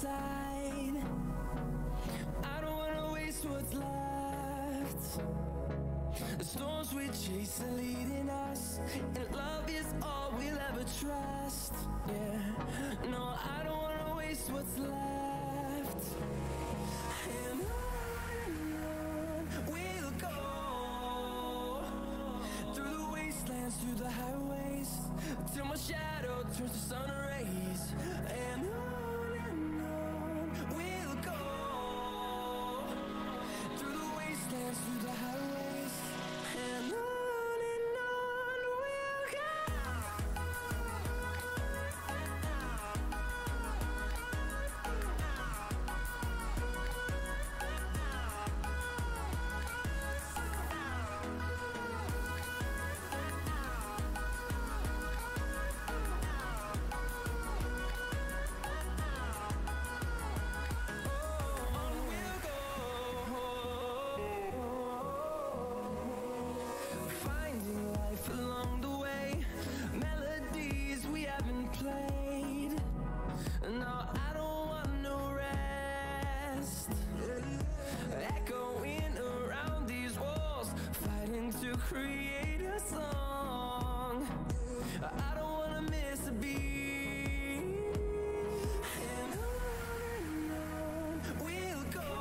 side. I don't wanna waste what's left. The storms we chase are leading us, and love is all we'll ever trust. Yeah, no, I don't wanna waste what's left. And on we'll go, through the wastelands, through the highways, till my shadow turns to sun rays. And on we'll go, through the wastelands, through the highways, and on we'll go. Finding life along the way, melodies we haven't played. No, I don't want no rest. Echoing around these walls, fighting to create a song. I don't wanna miss a beat. And on we'll go,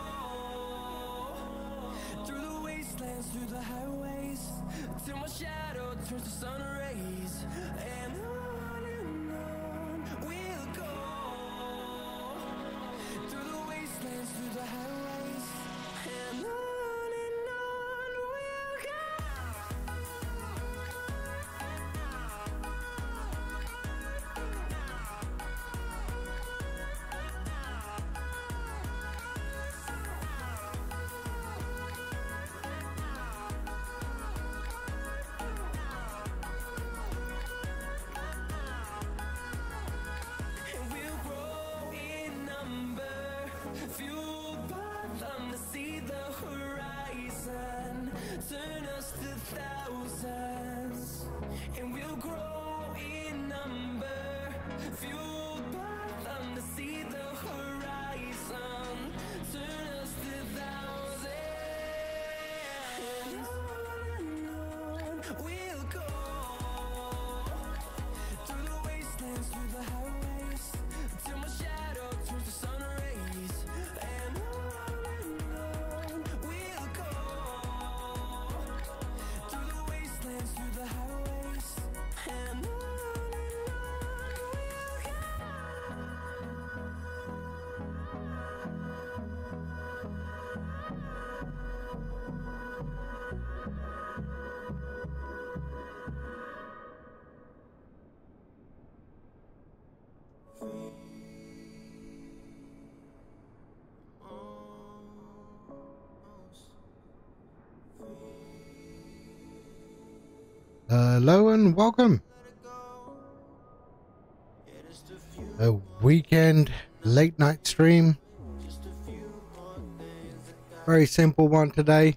through the wastelands, through the highways, till my shadow turns to sun rays. And on we'll go, through the wastelands, through the highways, and on we'll go. And we'll grow in number, fueled by them to see the horizon, turn us to thousands. And we'll grow in number, fueled by them to see the horizon, turn us to thousands. And on we'll go, through the wastelands, through the highways, till my shadow turns to sun rays. And on we'll go, through the wastelands, through the highways, and on we'll go. Hello and welcome. A weekend late night stream. Very simple one today.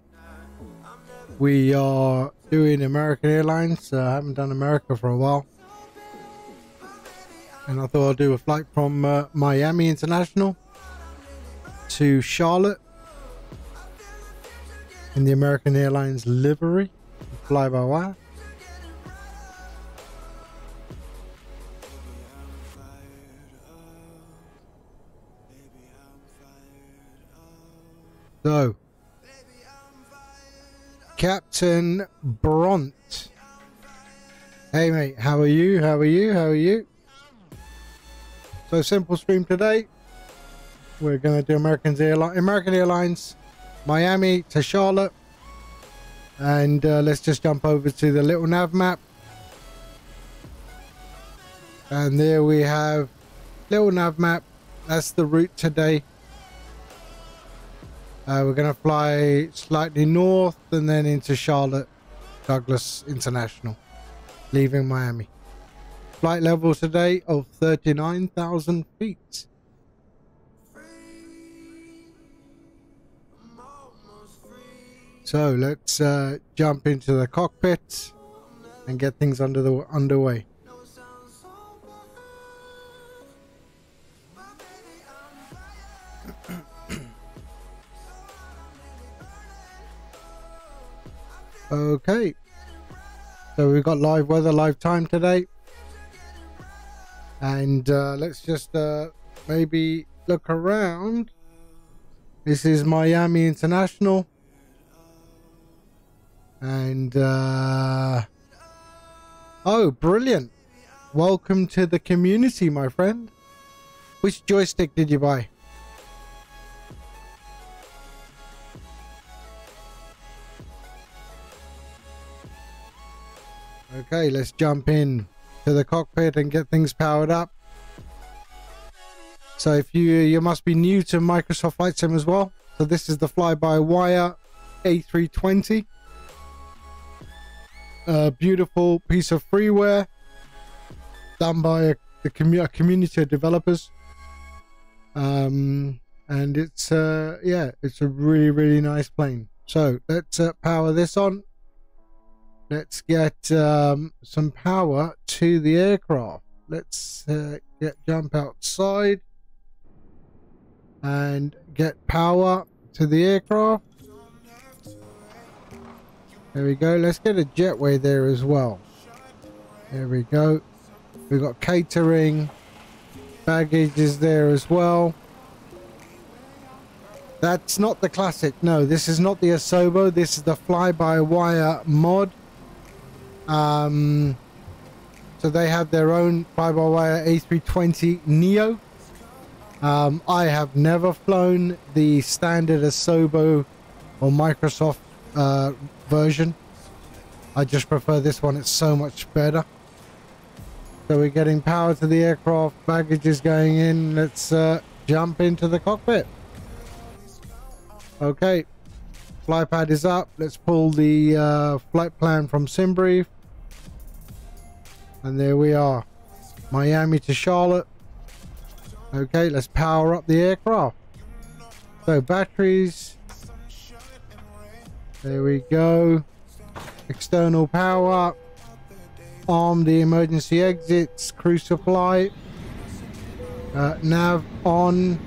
We are doing American Airlines. I haven't done America for a while. And I thought I'll do a flight from Miami International to Charlotte in the American Airlines livery. Fly by wire. So, Captain Bront. Hey mate, how are you? How are you? How are you? So simple stream today. We're gonna do American Airlines, Miami to Charlotte, and let's just jump over to the little nav map. And there we have little nav map. That's the route today. We're going to fly slightly north and then into Charlotte Douglas International, leaving Miami. Flight level today of 39,000 feet. So let's jump into the cockpit and get things underway. Okay. So we've got live weather, live time today. And let's just maybe look around. This is Miami International. And oh, brilliant. Welcome to the community, my friend. Which joystick did you buy? Okay, let's jump in to the cockpit and get things powered up. So if you must be new to Microsoft Flight Sim as well. So this is the fly-by-wire A320. A beautiful piece of freeware done by a community of developers. And it's yeah, it's a really nice plane. So let's power this on. Let's get some power to the aircraft. Let's jump outside and get power to the aircraft. There we go. Let's get a jetway there as well. There we go. We've got catering. Baggage is there as well. That's not the classic. No, this is not the Asobo. This is the fly-by-wire mod. So they have their own fly-by-wire A320 Neo. I have never flown the standard Asobo or Microsoft version. I just prefer this one. It's so much better. So we're getting power to the aircraft. Baggage is going in. Let's jump into the cockpit. Okay. Fly pad is up. Let's pull the flight plan from SimBrief. And there we are. Miami to Charlotte. Okay, let's power up the aircraft. So batteries. There we go. External power. Arm the emergency exits. Crew supply. Nav on.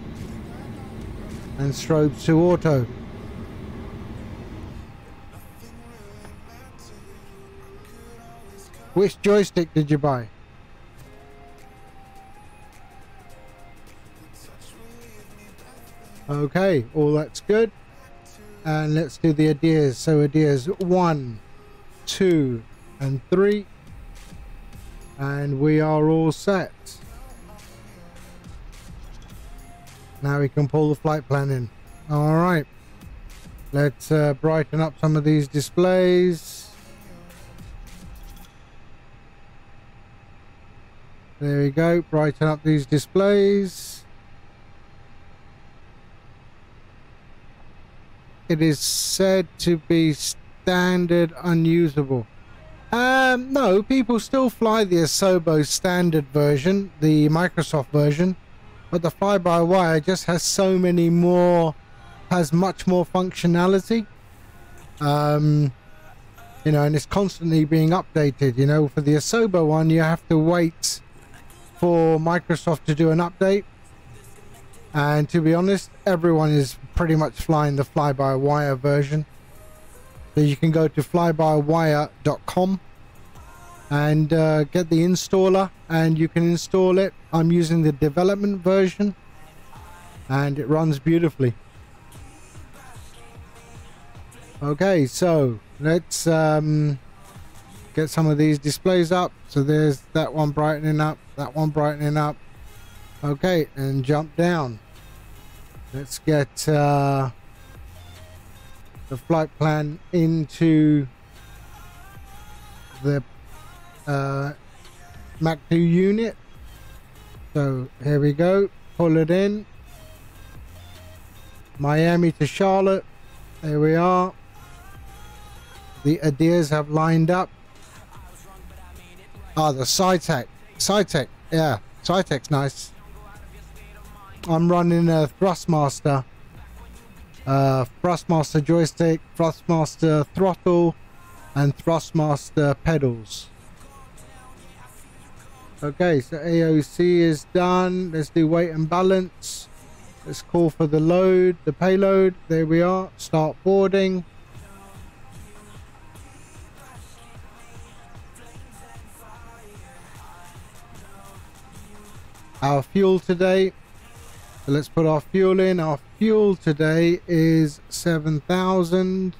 And strobes to auto. Which joystick did you buy? Okay, all that's good. And let's do the ideas. So ideas 1, 2, and 3. And we are all set. Now we can pull the flight plan in. All right. Let's brighten up some of these displays. There we go. Brighten up these displays. It is said to be standard unusable. No, people still fly the Asobo standard version, the Microsoft version, but the fly-by-wire just has so many more, has much more functionality. You know, and it's constantly being updated. You know, for the Asobo one, you have to wait for Microsoft to do an update. And to be honest, everyone is pretty much flying the fly-by-wire version. So you can go to flybywire.com and get the installer, and you can install it. I'm using the development version and it runs beautifully. Okay, so let's get some of these displays up. So there's that one brightening up, that one brightening up. Okay, and jump down. Let's get the flight plan into the Mach 2 unit. So here we go. Pull it in. Miami to Charlotte. There we are. The ideas have lined up. Ah, the SciTech. SciTech, yeah. SciTech's nice. I'm running a Thrustmaster. Thrustmaster joystick, Thrustmaster throttle, and Thrustmaster pedals. Okay, so AOC is done. Let's do weight and balance. Let's call for the load, the payload. There we are. Start boarding. our fuel today. So let's put our fuel in. Our fuel today is 7,000.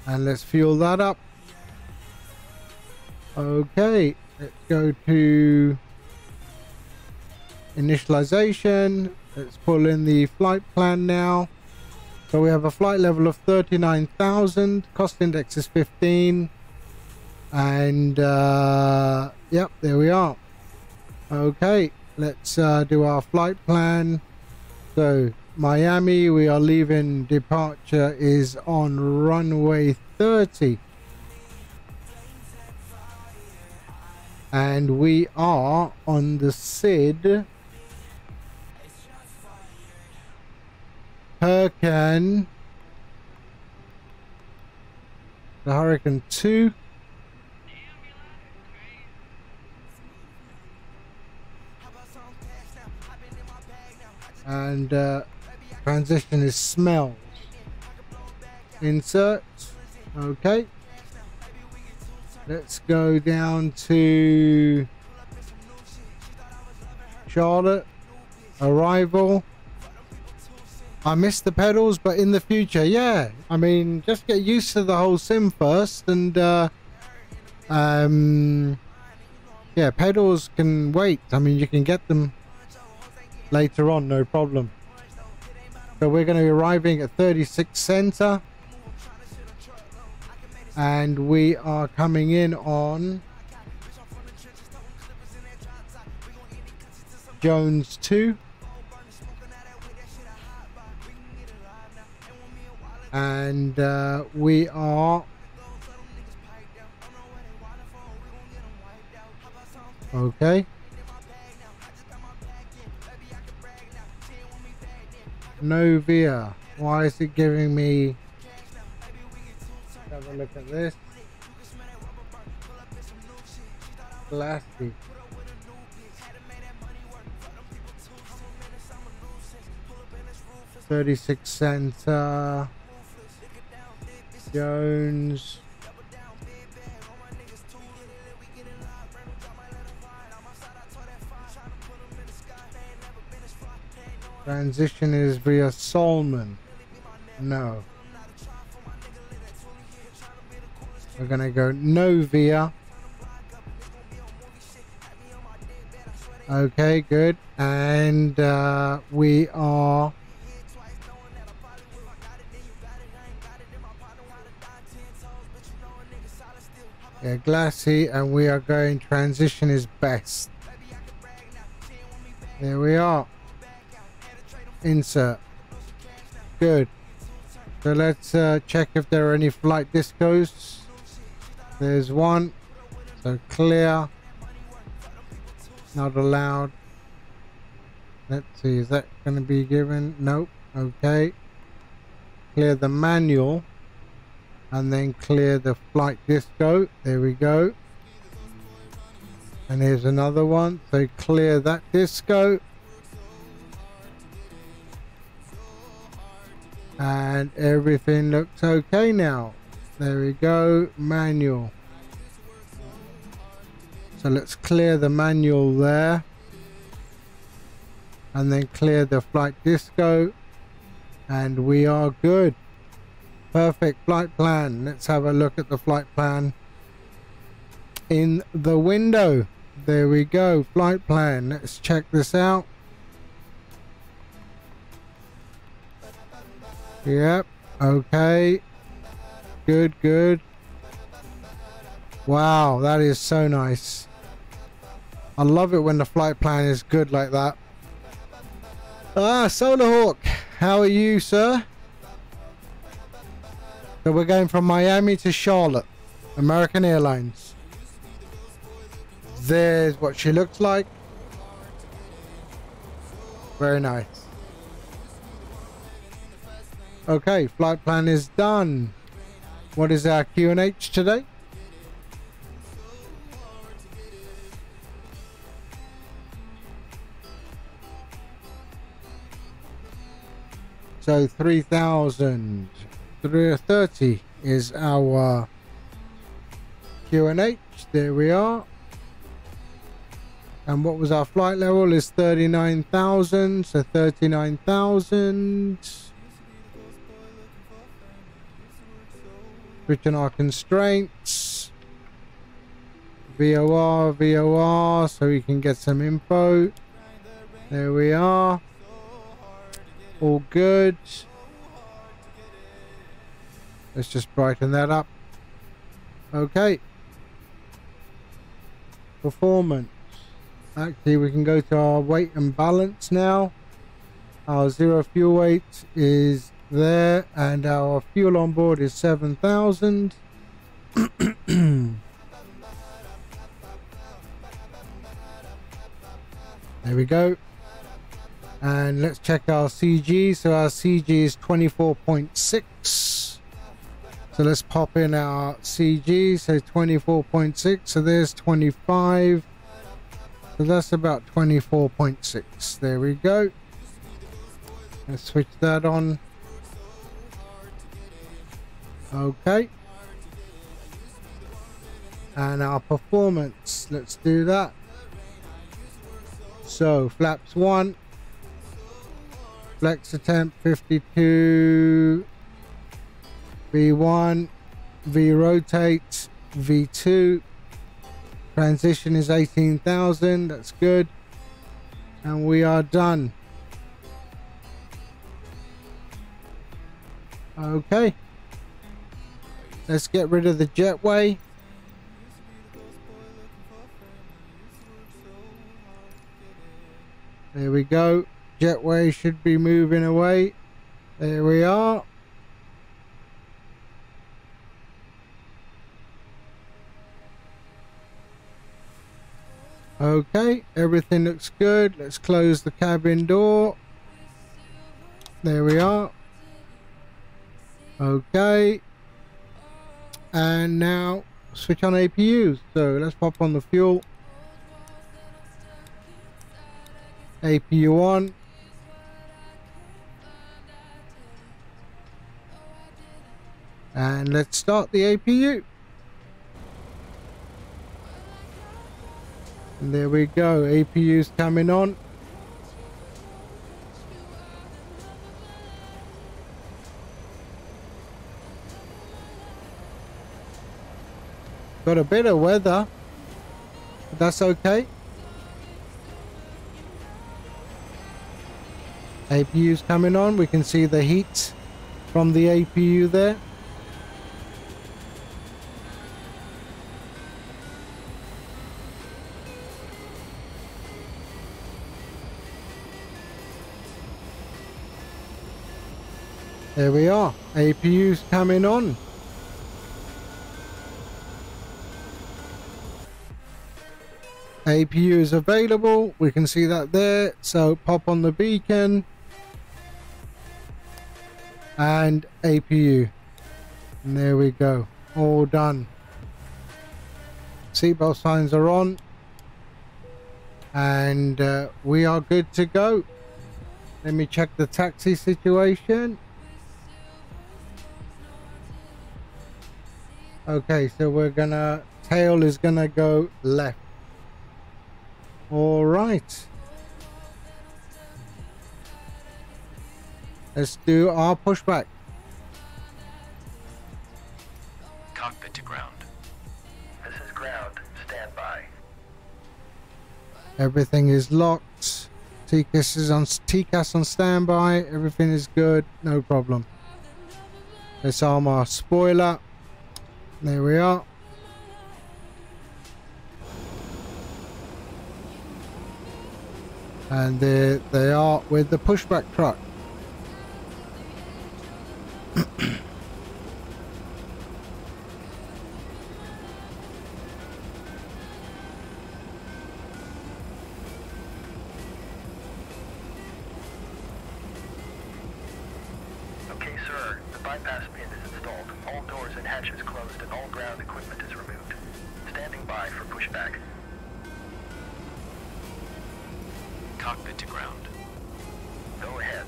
And let's fuel that up. Okay, let's go to initialization. Let's pull in the flight plan now. So we have a flight level of 39,000. Cost index is 15. And yep, there we are. Okay, let's do our flight plan. So Miami, we are leaving. Departure is on runway 30. And we are on the SID Hurricane, the Hurricane 2. And transition is smells. Insert. Okay. Let's go down to Charlotte. Arrival. I missed the pedals, but in the future, yeah. I mean, just get used to the whole sim first, and yeah, pedals can wait. I mean, you can get them later on, no problem. So we're going to be arriving at 36 Center, and we are coming in on Jones 2. And we are okay. Novia, why is it giving me? Have a look at this. Glassy. $36 Center. Jones. Transition is via Solomon. No. We're gonna go Novia. Okay, good. And we are Glassy, and we are going transition is best. There we are. Insert. Good. So let's check if there are any flight discos. There's one. So clear. Not allowed. Let's see, is that going to be given? Nope. Okay. Clear the manual. And then clear the flight disco. There we go. And here's another one. So clear that disco. And everything looks okay now. There we go. Manual. So let's clear the manual there. And then clear the flight disco. And we are good. Perfect flight plan. Let's have a look at the flight plan in the window. There we go. Flight plan. Let's check this out. Yep. Okay. Good, good. Wow, that is so nice. I love it when the flight plan is good like that. Solarhawk, how are you, sir? So we're going from Miami to Charlotte, American Airlines. There's what she looks like. Very nice. Okay, flight plan is done. What is our QNH today? So 3,030. is our QNH. There we are. And what was our flight level? Is 39,000. So 39,000. Switch on our constraints. VOR, so we can get some info. There we are. All good. Let's just brighten that up. Okay. Performance. Actually, we can go to our weight and balance now. Our zero fuel weight is there, and our fuel on board is 7,000. There we go. And let's check our CG. So our CG is 24.6. So let's pop in our CG. So 24.6. So there's 25. So that's about 24.6. There we go. Let's switch that on. Okay. And our performance. Let's do that. So flaps 1. Flex attempt 52. V1. V rotate. V2. Transition is 18,000. That's good. And we are done. Okay. Let's get rid of the jetway. There we go. Jetway should be moving away. There we are. Okay, everything looks good. Let's close the cabin door. There we are. Okay. And now switch on APUs. So let's pop on the fuel. APU on. And let's start the APU. And there we go. APU's coming on. Got a bit of weather, but that's okay. APU's coming on. We can see the heat from the APU there. There we are. APU's coming on. APU is available. We can see that there. So pop on the beacon. And APU. And there we go. All done. Seatbelt signs are on. And we are good to go. Let me check the taxi situation. Okay, so we're gonna, tail is gonna go left. All right. Let's do our pushback. Cockpit to ground. This is ground. Stand by. Everything is locked. TCAS on standby. Everything is good. No problem. Let's arm our spoiler. There we are. And there they are with the pushback truck. Okay, sir. The bypass pin is installed. All doors and hatches closed and all ground equipment is removed. Standing by for pushback. Cockpit to ground. Go ahead.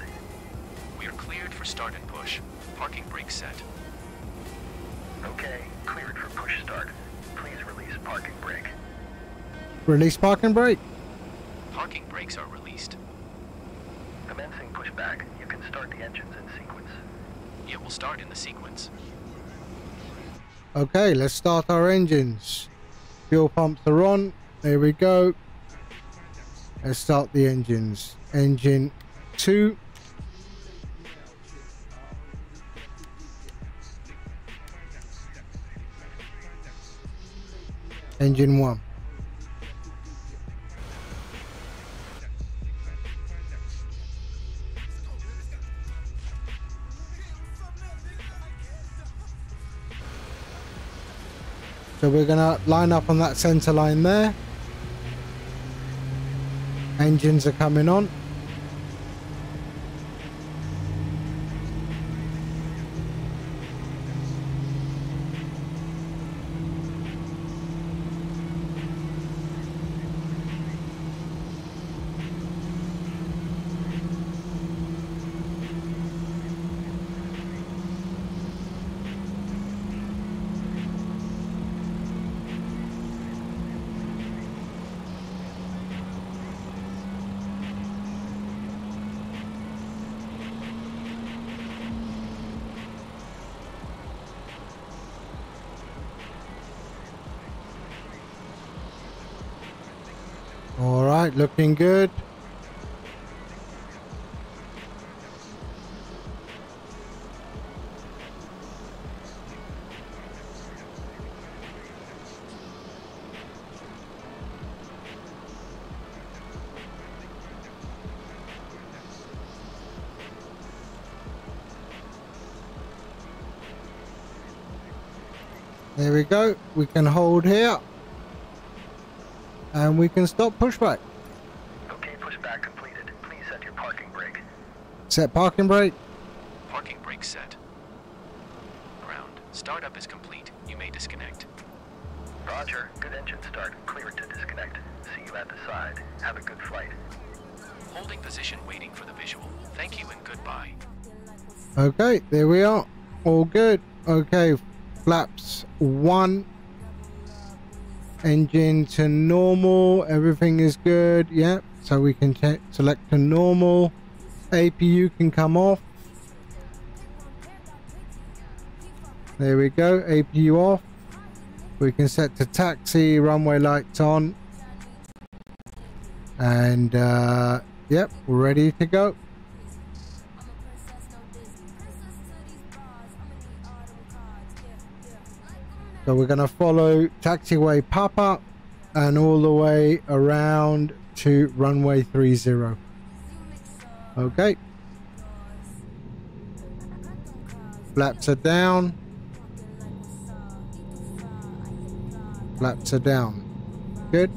We are cleared for start and push. Parking brake set. Okay, cleared for push start. Please release parking brake. Release parking brake. Parking brakes are released. Commencing pushback. You can start the engines in sequence. It will start in the sequence. Okay, let's start our engines. Fuel pumps are on. There we go. Let's start the engines. Engine 2. Engine 1. So we're going to line up on that center line there. Engines are coming on. All right, looking good. There we go. We can hold here. And we can stop pushback. Okay, pushback completed. Please set your parking brake. Set parking brake. Parking brake set. Ground. Startup is complete. You may disconnect. Roger. Good engine start. Cleared to disconnect. See you at the side. Have a good flight. Holding position waiting for the visual. Thank you and goodbye. Okay, there we are. All good. Okay, flaps 1. Engine to normal. Everything is good. Yep. So we can select to normal. APU can come off. There we go. APU off. We can set to taxi. Runway lights on. And yep, we're ready to go. So we're going to follow taxiway Papa and all the way around to runway 30. Okay. Flaps are down. Flaps are down. Good.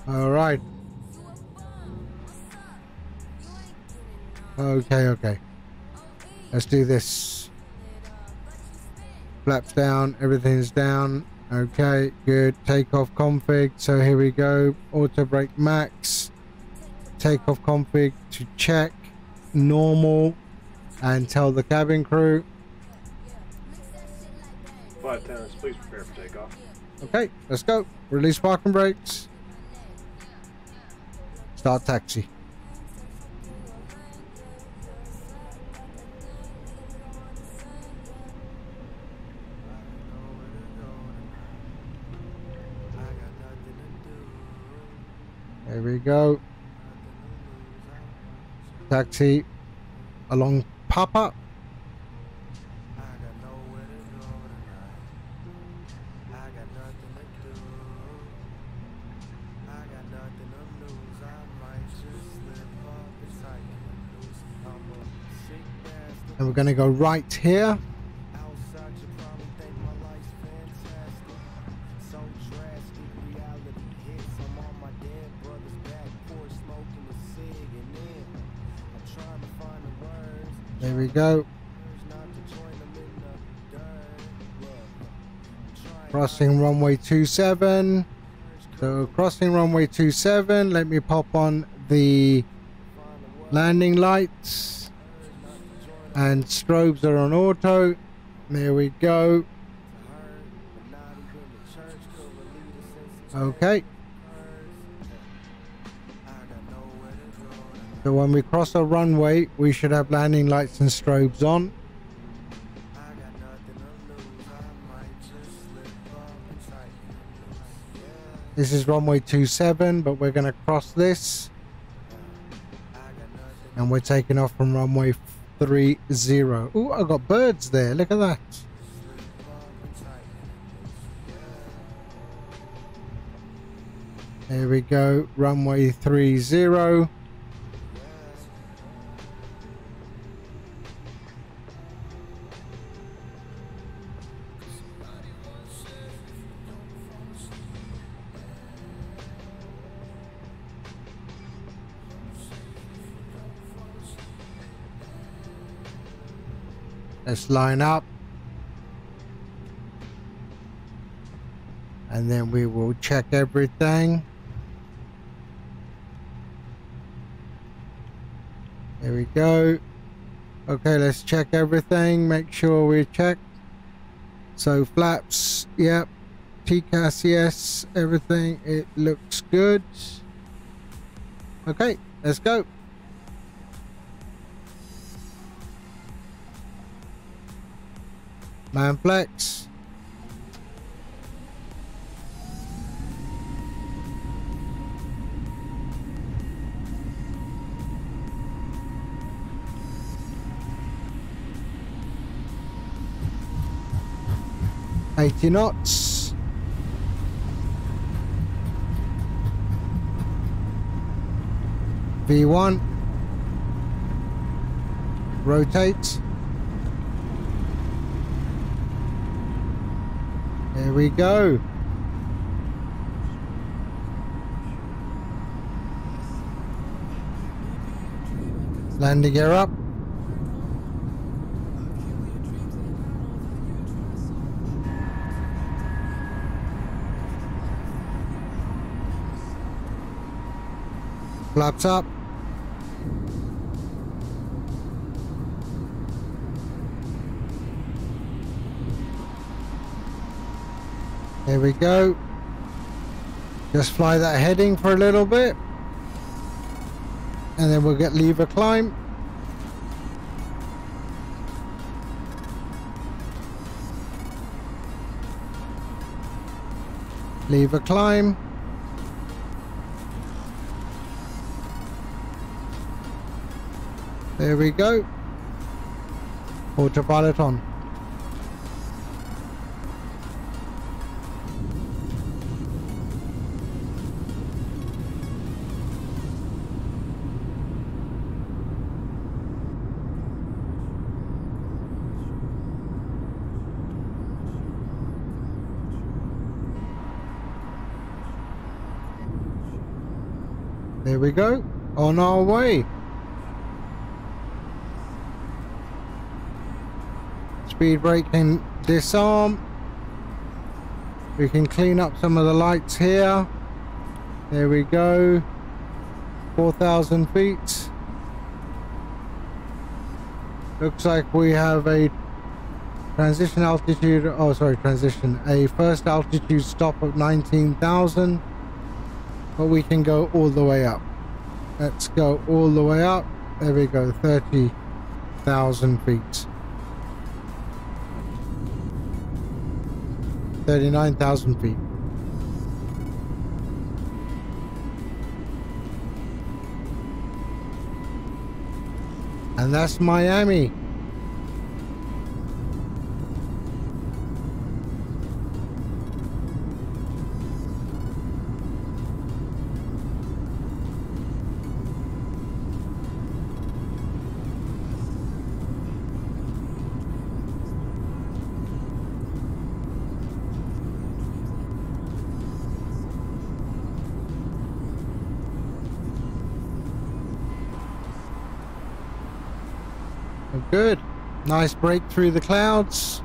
All right. Okay. Let's do this. Flaps down, everything's down. Okay, good. Takeoff config. So here we go. Auto brake max. Takeoff config to check. Normal. And tell the cabin crew. Flight attendants, please prepare for takeoff. Okay, let's go. Release parking brakes. Start taxi. There we go. Taxi along Papa. And we're going to go right here. There we go. Crossing runway 27. So crossing runway 27. Let me pop on the landing lights. And strobes are on auto. There we go. Okay. So when we cross a runway, we should have landing lights and strobes on. This is runway 27, but we're going to cross this. And we're taking off from runway 30. Ooh, I got birds there. Look at that. There we go. Runway 30. Let's line up. And then we will check everything. There we go. Okay, let's check everything. Make sure we check. So flaps, yep. TCAS, yes. Everything, it looks good. Okay, let's go. Manflex. $80 knots. V1. Rotate. There we go. Landing gear up. Flaps up. There we go. Just fly that heading for a little bit. And then we'll get lever climb. Lever climb. There we go. Autopilot on. There we go. On our way. Speed brake can disarm. We can clean up some of the lights here. There we go. 4,000 feet. Looks like we have a transition altitude. Oh, sorry, transition. A first altitude stop of 19,000. But we can go all the way up. Let's go all the way up. There we go. 30,000 feet. 39,000 feet. And that's Miami. Good. Nice break through the clouds.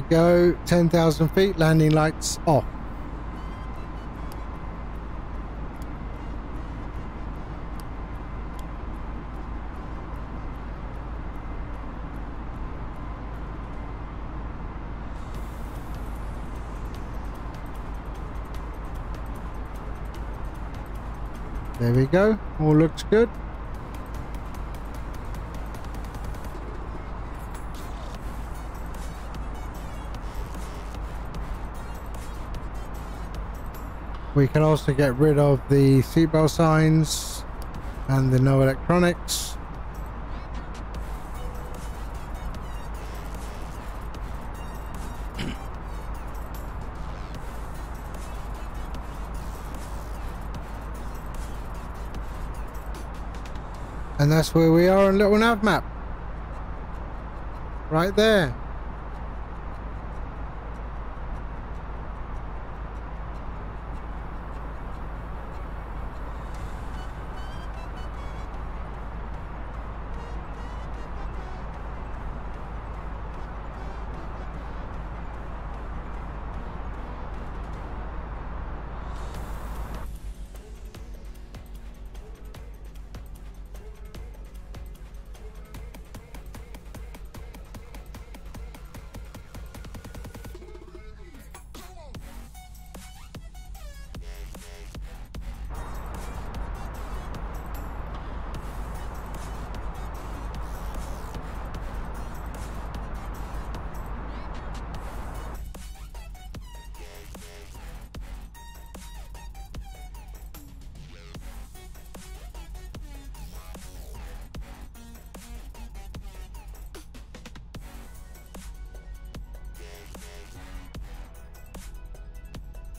go. 10,000 feet. Landing lights off. There we go. All looks good. We can also get rid of the seatbelt signs and the no electronics. And that's where we are on little nav map. Right there.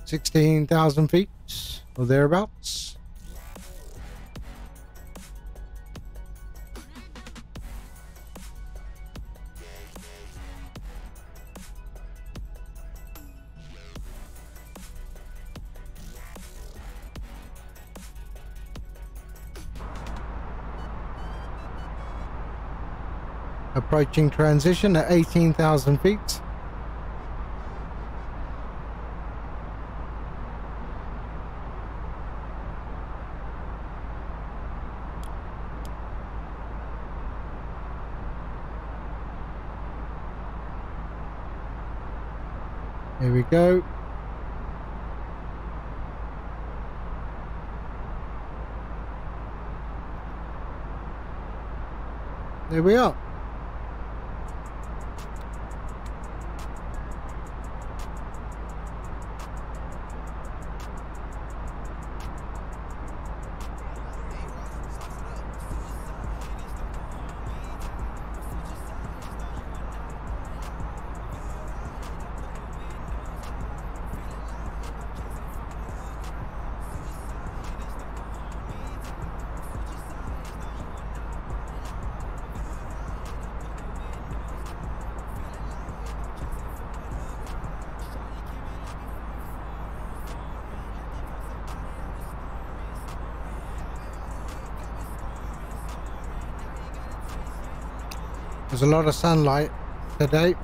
$16,000 feet or thereabouts. Approaching transition at 18,000 feet. Here we go. There we are. There's a lot of sunlight today.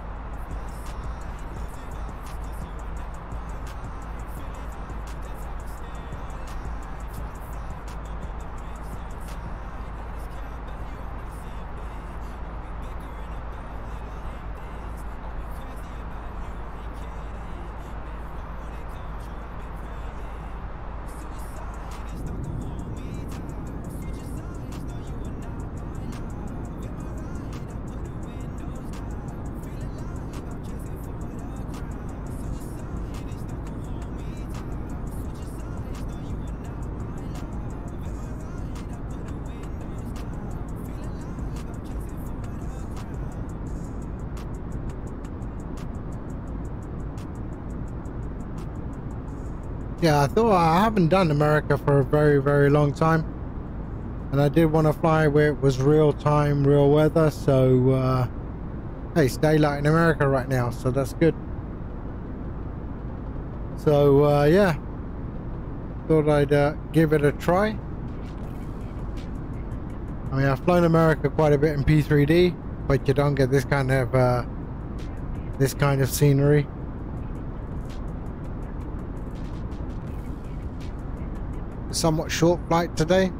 Yeah, I haven't done America for a very, very long time. And I did want to fly where it was real time, real weather. So, hey, it's daylight in America right now, so that's good. So, yeah. Thought I'd give it a try. I mean, I've flown America quite a bit in P3D, but you don't get this kind of this kind of scenery. A somewhat short flight today.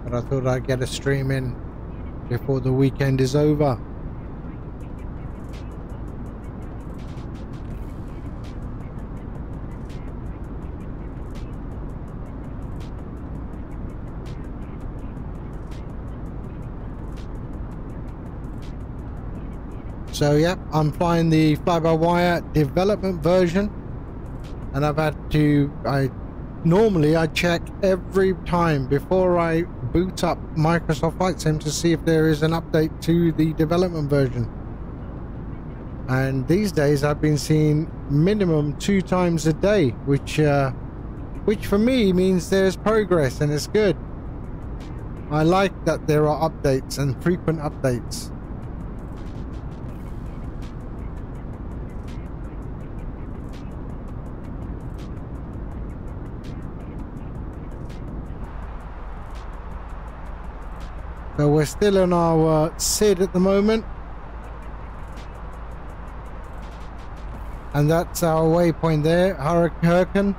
But I thought I'd get a stream in before the weekend is over. So yeah, I'm flying the fly-by-wire development version, and I've had to, normally I check every time before I boot up Microsoft Flight Sim to see if there is an update to the development version. And these days I've been seeing minimum 2 times a day, which for me means there's progress and it's good. I like that there are updates and frequent updates. So we're still on our SID at the moment, and that's our waypoint there, Hurricane,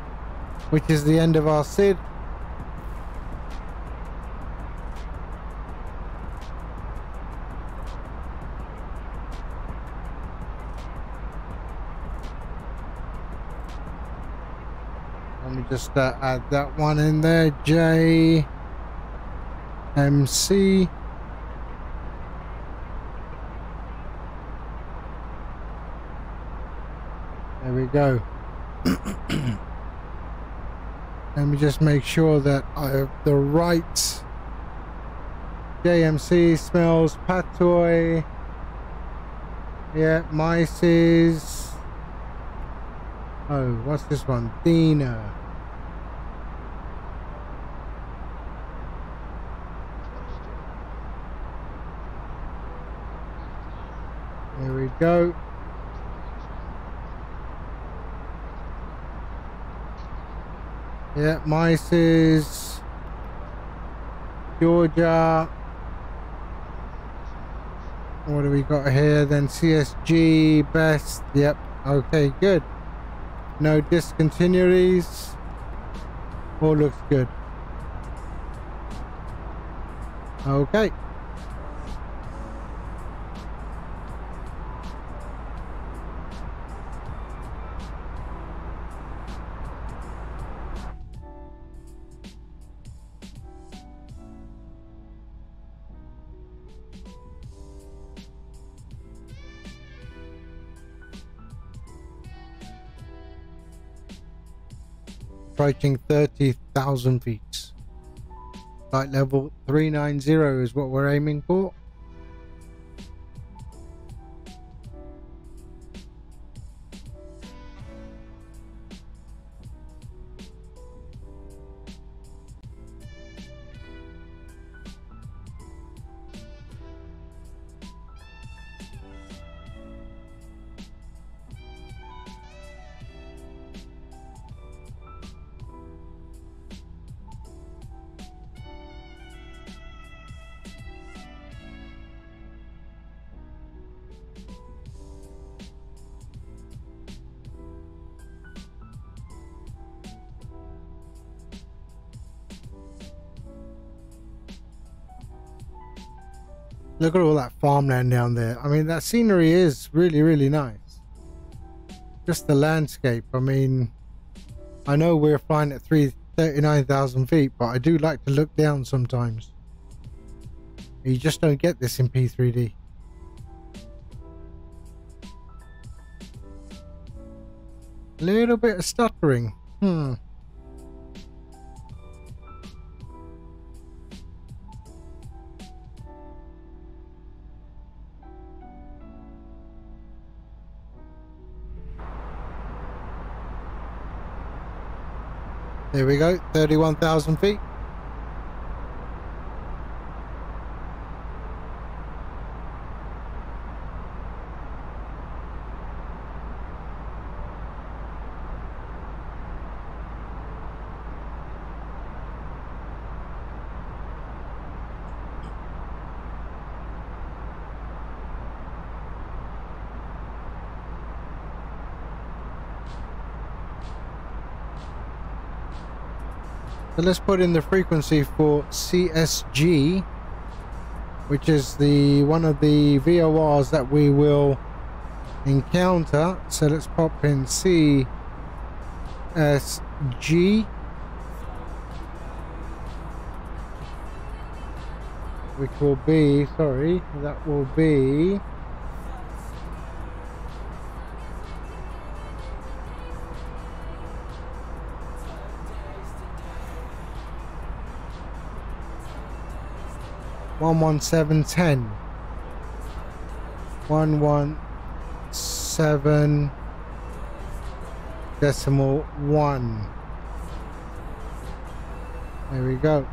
which is the end of our SID. Let me just add that one in there, JMC. There we go. Let me just make sure that I have the right JMC. Smells Patoy. Yeah, mice is... Oh, what's this one? Dina. There we go. Yeah, mice is Georgia. What do we got here then? CSG, best. Yep. Okay, good. No discontinuities. All looks good. Okay. Approaching 30,000 feet. Flight level 390 is what we're aiming for. Look at all that farmland down there. I mean, that scenery is really, really nice. Just the landscape. I mean, I know we're flying at 39,000 feet, but I do like to look down sometimes. You just don't get this in P3D. A little bit of stuttering. There we go, 31,000 feet. So let's put in the frequency for CSG, which is the one of the VORs that we will encounter. So let's pop in CSG, which will be, sorry, that will be 11710. 117.1. There we go.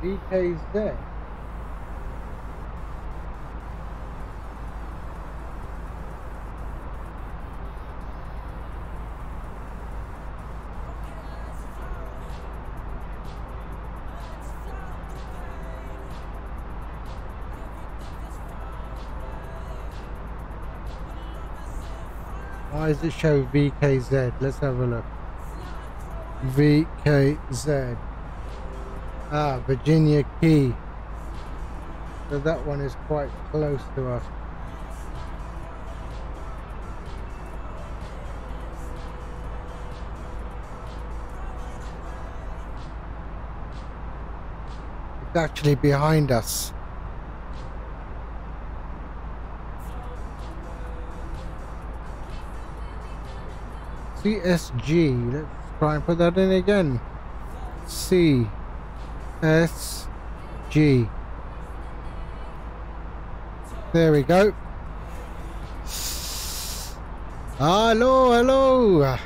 VKZ. Why does it show VKZ? Let's have a look. VKZ. Ah, Virginia Key. So that one is quite close to us. It's actually behind us. CSG, let's try and put that in again. CSG. There we go. Hello, hello.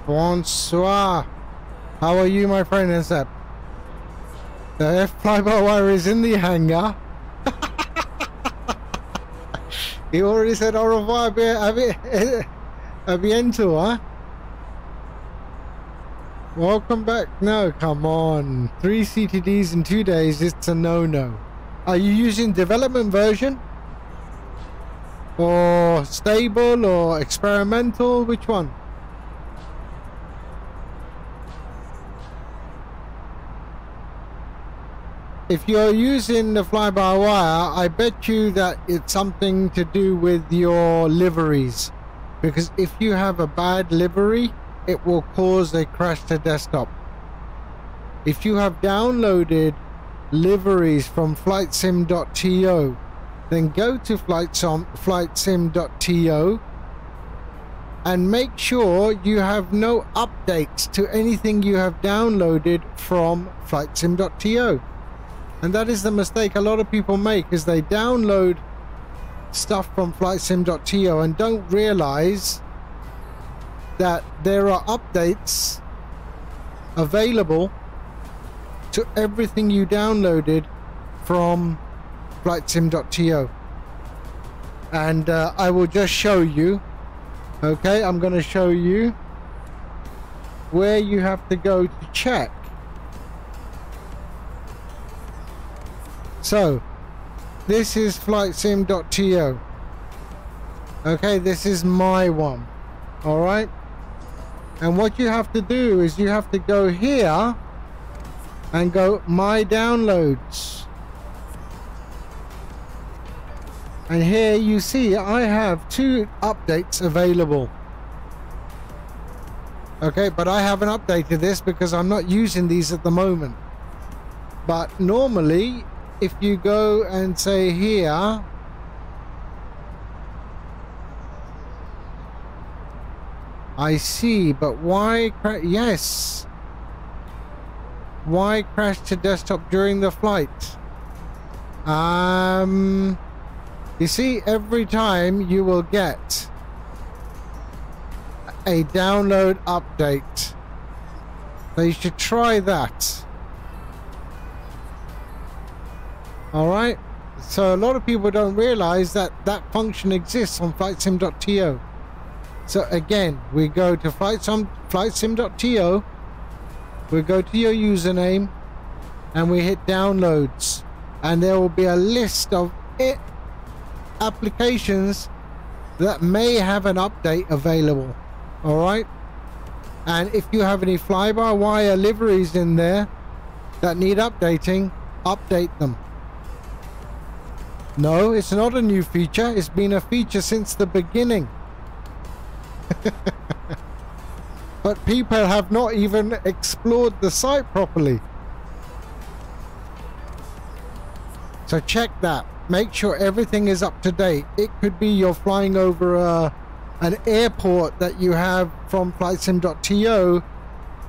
Bonsoir. How are you, my friend? Is that the F fly-by-wire is in the hangar? He already said au revoir. Abiento, huh? Welcome back. No, come on. 3 CTDs in 2 days, it's a no-no. Are you using development version? Or stable or experimental? Which one? If you're using the fly-by-wire, I bet you that it's something to do with your liveries. Because if you have a bad livery, it will cause a crash to desktop. If you have downloaded liveries from flightsim.to, then go to flightsim.to and make sure you have no updates to anything you have downloaded from flightsim.to. And that is the mistake a lot of people make, is they download stuff from flightsim.to and don't realize that there are updates available to everything you downloaded from flightsim.to. And I will just show you. Okay, I'm going to show you where you have to go to check. So this is flightsim.to. Okay, this is my one. All right, and what you have to do is you have to go here and go my downloads, and here you see I have 2 updates available. Okay, but I haven't updated this because I'm not using these at the moment. But normally, if you go and say here, I see, but why yes, why crash to desktop during the flight? You see, every time you will get a download update, so you should try that. Alright, so a lot of people don't realize that that function exists on flightsim.to. So again, we go to flightsim.to, we go to your username, and we hit downloads, and there will be a list of applications that may have an update available. Alright, And if you have any fly-by-wire liveries in there that need updating, update them. No, it's not a new feature. It's been a feature since the beginning. But people have not even explored the site properly. So check that. Make sure everything is up to date. It could be you're flying over an airport that you have from flightsim.to,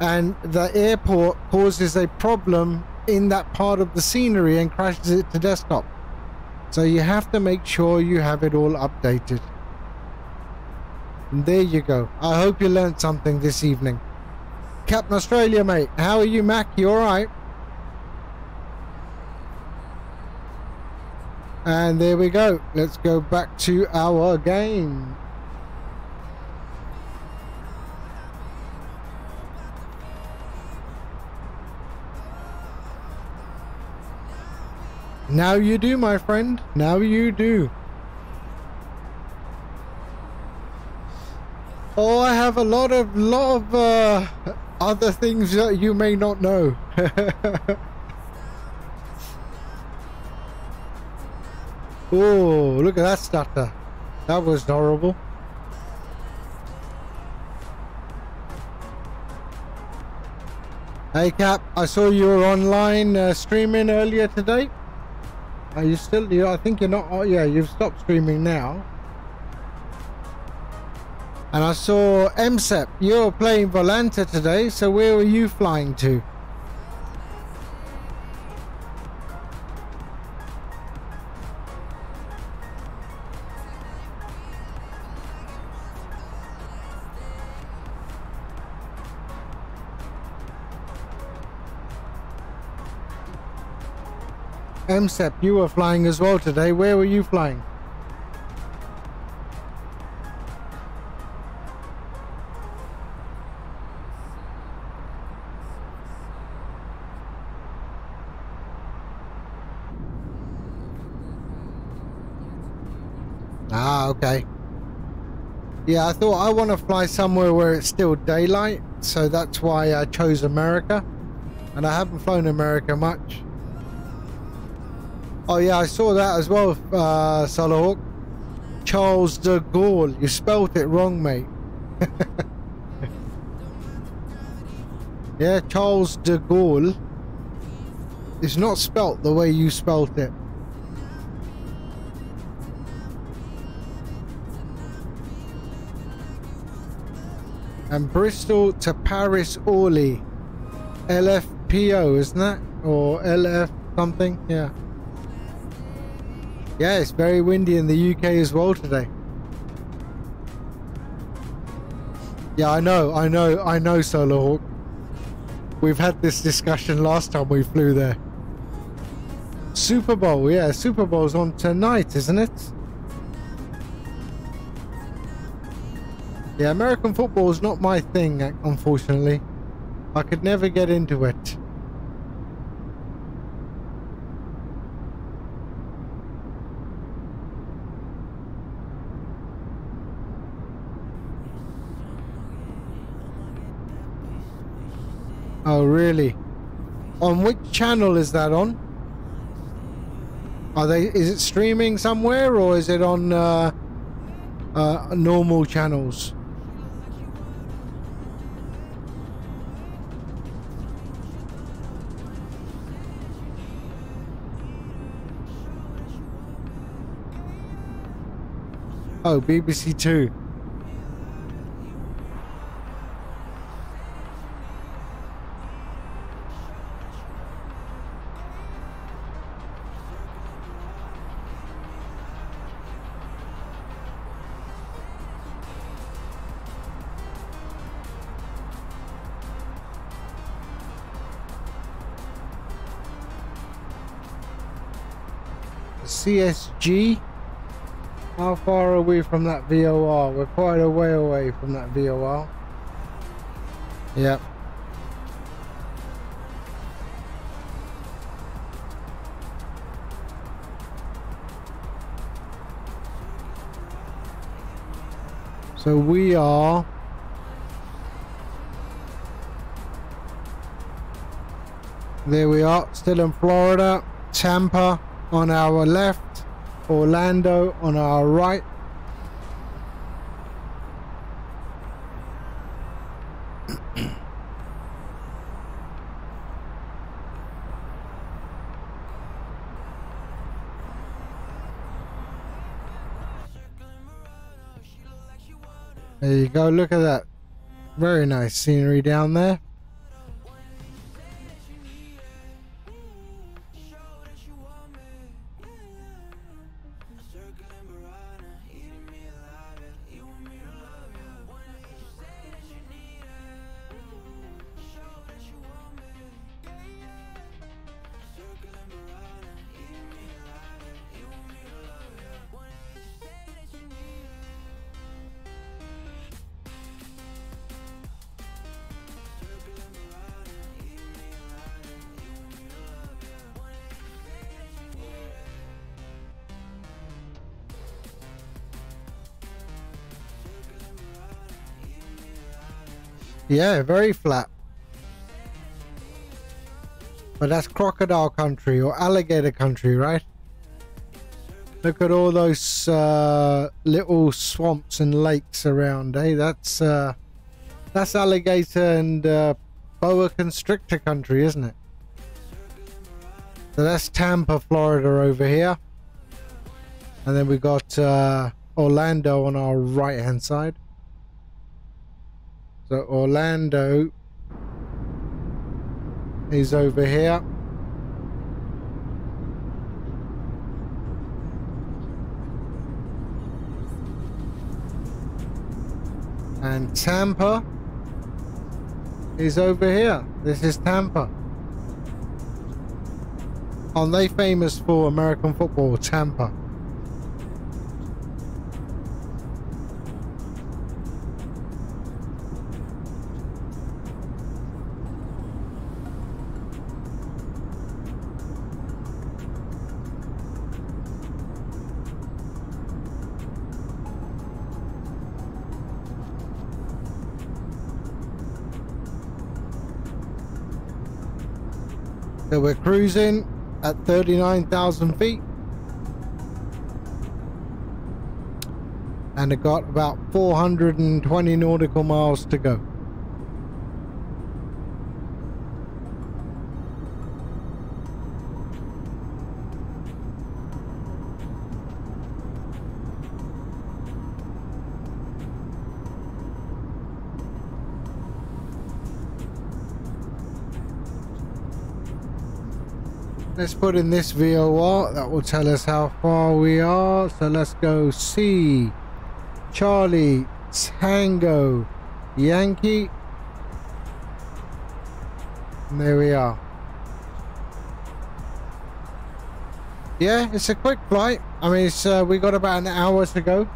and the airport causes a problem in that part of the scenery and crashes it to desktop. So you have to make sure you have it all updated. And there you go. I hope you learned something this evening. Captain Australia, mate. How are you, Mac? You alright? And there we go. Let's go back to our game. Now you do, my friend. Now you do. Oh, I have a lot of other things that you may not know. Oh, look at that stutter. That was horrible. Hey Cap, I saw you were online streaming earlier today. Are you still? I think you're not. Oh yeah, you've stopped streaming now. And I saw MSEP, you were playing Volanta today, so where were you flying to? MSEP, you were flying as well today. Where were you flying? Ah, okay. Yeah, I thought I want to fly somewhere where it's still daylight, so that's why I chose America. And I haven't flown America much. Oh yeah, I saw that as well, Solarhawk. Charles de Gaulle. You spelt it wrong, mate. Yeah, Charles de Gaulle. It's not spelt the way you spelt it. And Bristol to Paris Orly. LFPO, isn't that? Or LF something? Yeah. Yeah, it's very windy in the UK as well today. Yeah, I know, Solarhawk. We've had this discussion last time we flew there. Super Bowl, yeah, Super Bowl's on tonight, isn't it? Yeah, American football is not my thing, unfortunately. I could never get into it. Oh, really? On which channel is that on? Is it streaming somewhere, or is it on normal channels? Oh, BBC Two. CSG. How far are we from that VOR? We're quite a way away from that VOR. Yep. So we are There we are, still in Florida. Tampa on our left, Orlando on our right. There you go, look at that. Very nice scenery down there. Yeah, very flat. But that's crocodile country or alligator country, right? Look at all those little swamps and lakes around. Hey, that's alligator and boa constrictor country, isn't it? So that's Tampa, Florida over here. And then we got Orlando on our right hand side. So Orlando is over here. And Tampa is over here. This is Tampa. Aren't they famous for American football, Tampa? So we're cruising at 39,000 feet. And it got about 420 nautical miles to go. Let's put in this VOR, that will tell us how far we are. So let's go C, Charlie, Tango, Yankee. And there we are. Yeah, it's a quick flight. I mean, it's, we got about an hour to go.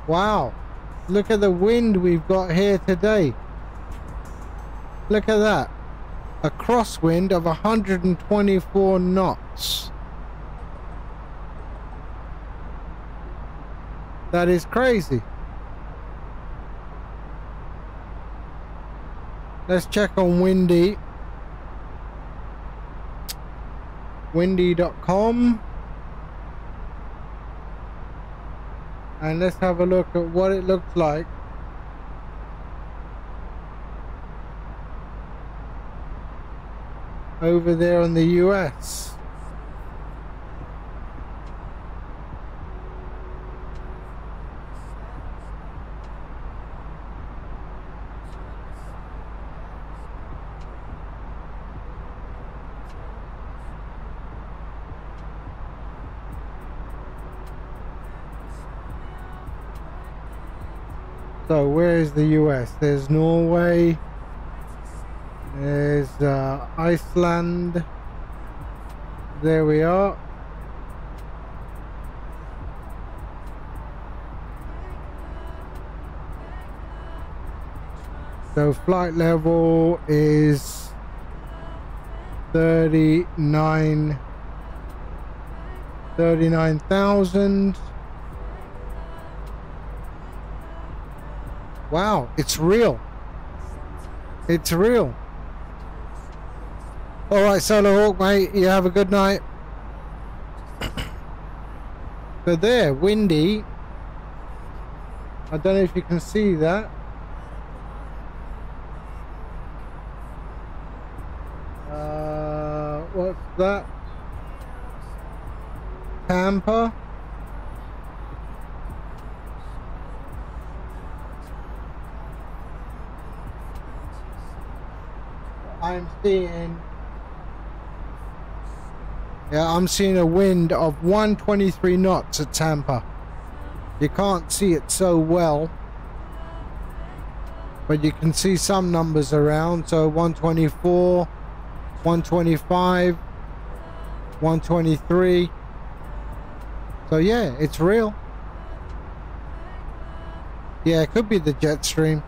Wow, look at the wind we've got here today. Look at that. A crosswind of 124 knots. That is crazy. Let's check on Windy. Windy.com. And let's have a look at what it looks like. Over there in the US. So where is the US? There's Norway. There's Iceland. There we are. So flight level is 39,000. Wow, it's real. It's real. Alright, Solo Hawk, mate, you have a good night. So there, windy. I don't know if you can see that. What's that? Tampa. I'm seeing, yeah, I'm seeing a wind of 123 knots at Tampa. You can't see it so well, but you can see some numbers around. So 124, 125, 123. So yeah, it's real. Yeah, it could be the jet stream.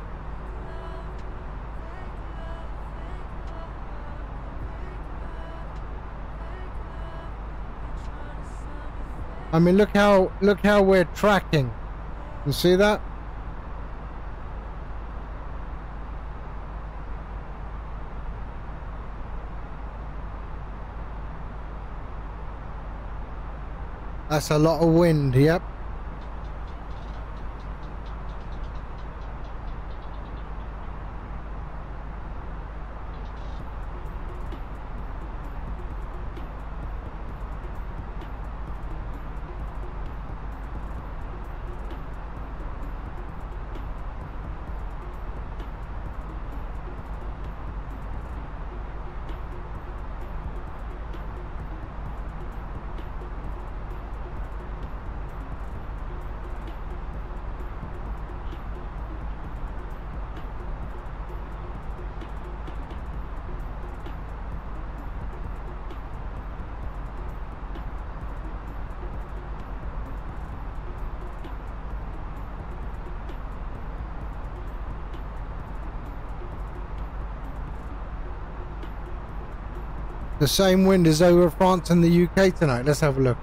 I mean, look how we're tracking. You see that? That's a lot of wind, yep. The same wind is over France and the UK tonight. Let's have a look.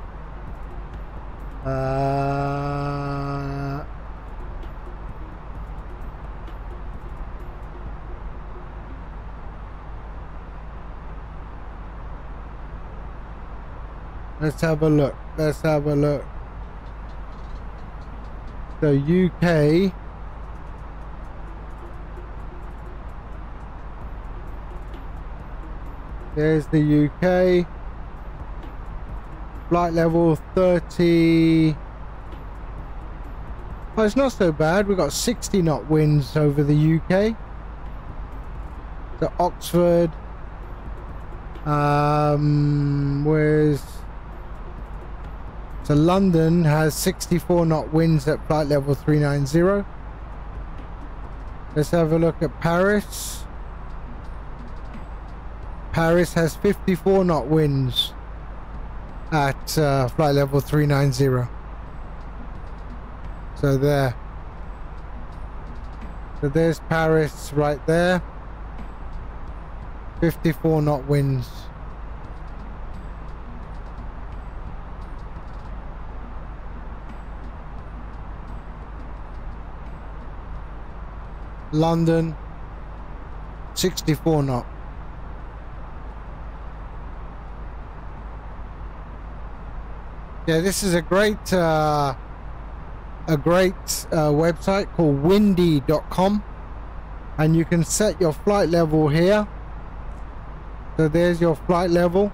Let's have a look. Let's have a look. So UK. There's the UK. Flight level 30. Oh, it's not so bad. We've got 60 knot winds over the UK. So Oxford. Where's... So London has 64 knot winds at flight level 390. Let's have a look at Paris. Paris has 54 knot winds at flight level 390. So there. So there's Paris right there. 54 knot winds. London 64 knot. Yeah, this is a great website called windy.com, and you can set your flight level here. So there's your flight level.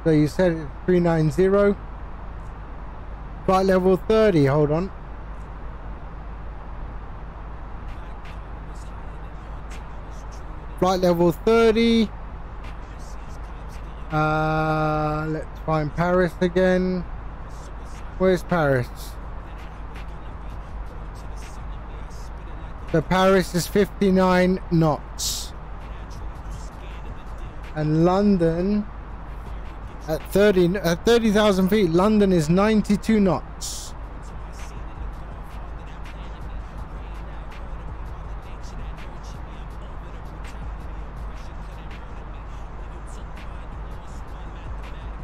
So you set it 390. Flight level 30, hold on. Flight level 30. Let's find Paris again. Where's Paris? So Paris is 59 knots. And London at 30,000 feet, London is 92 knots.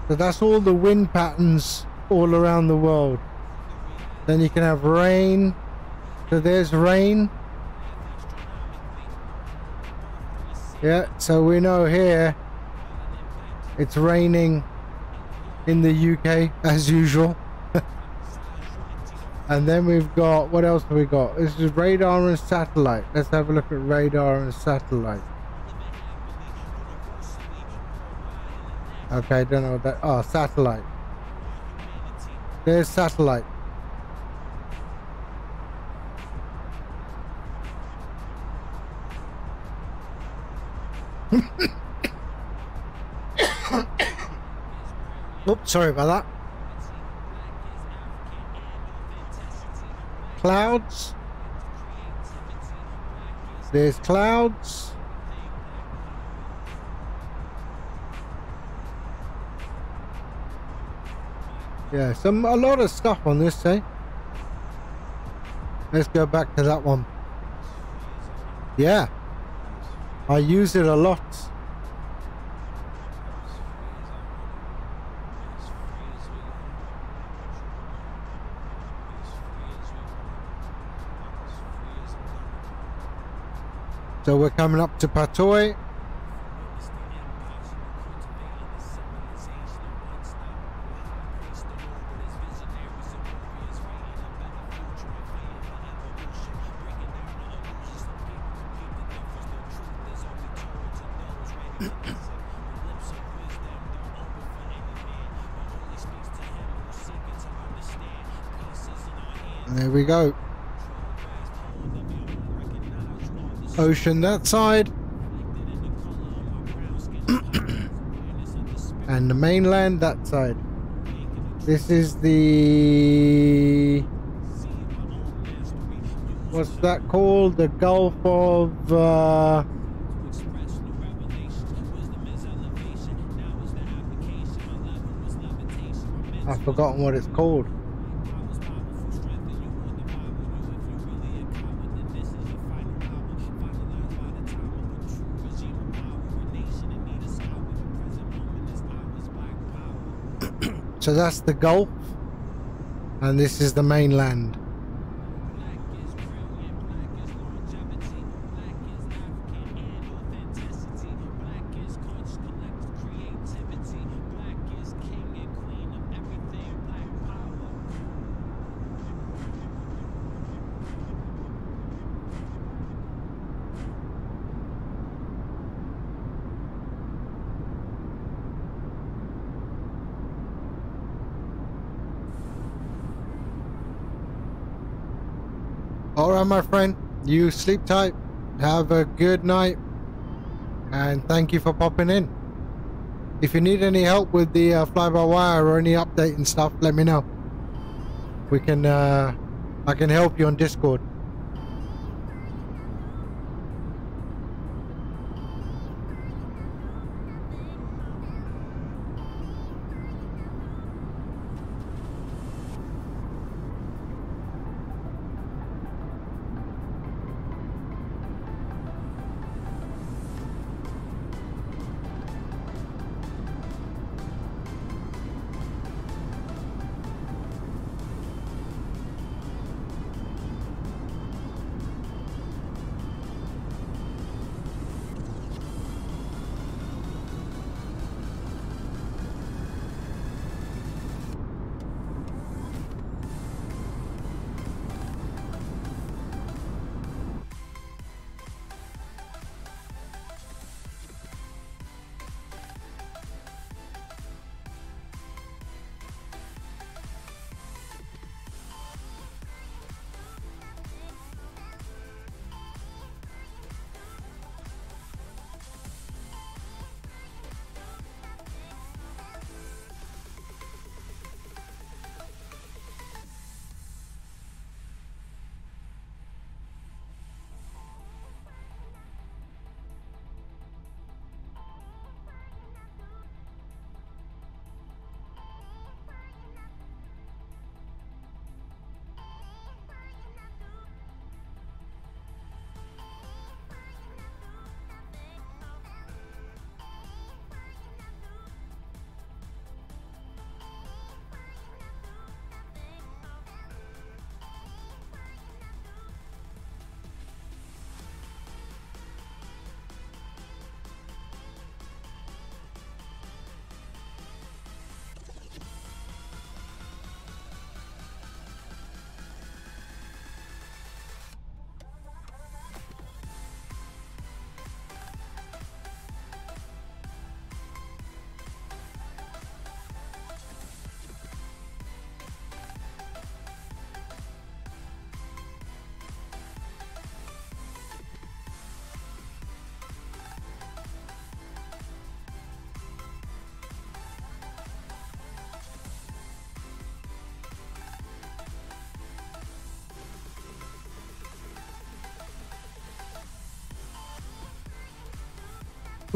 So that's all the wind patterns all around the world. Then you can have rain, So there's rain. Yeah, so we know here it's raining in the UK as usual. And then we've got, what else have we got? This is radar and satellite. Let's have a look at radar and satellite. Okay, don't know what that, oh, satellite. There's satellite. Oops, sorry about that. Clouds. There's clouds. Yeah, a lot of stuff on this, eh? Let's go back to that one. Yeah, I use it a lot. So we're coming up to Patoy. There we go. Ocean that side. And the mainland that side. This is the... what's that called? The Gulf of... I've forgotten what it's called. So that's the Gulf, and this is the mainland. Alright, my friend, you sleep tight, have a good night, and thank you for popping in. If you need any help with the fly-by-wire or any update and stuff, let me know. We can, I can help you on Discord.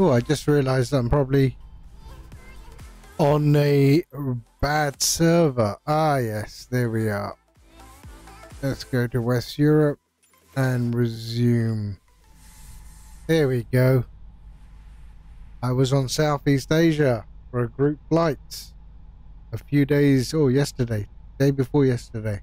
Oh, I just realized I'm probably on a bad server. Ah, yes, there we are. Let's go to West Europe and resume. There we go. I was on Southeast Asia for a group flight a few days, or yesterday, day before yesterday.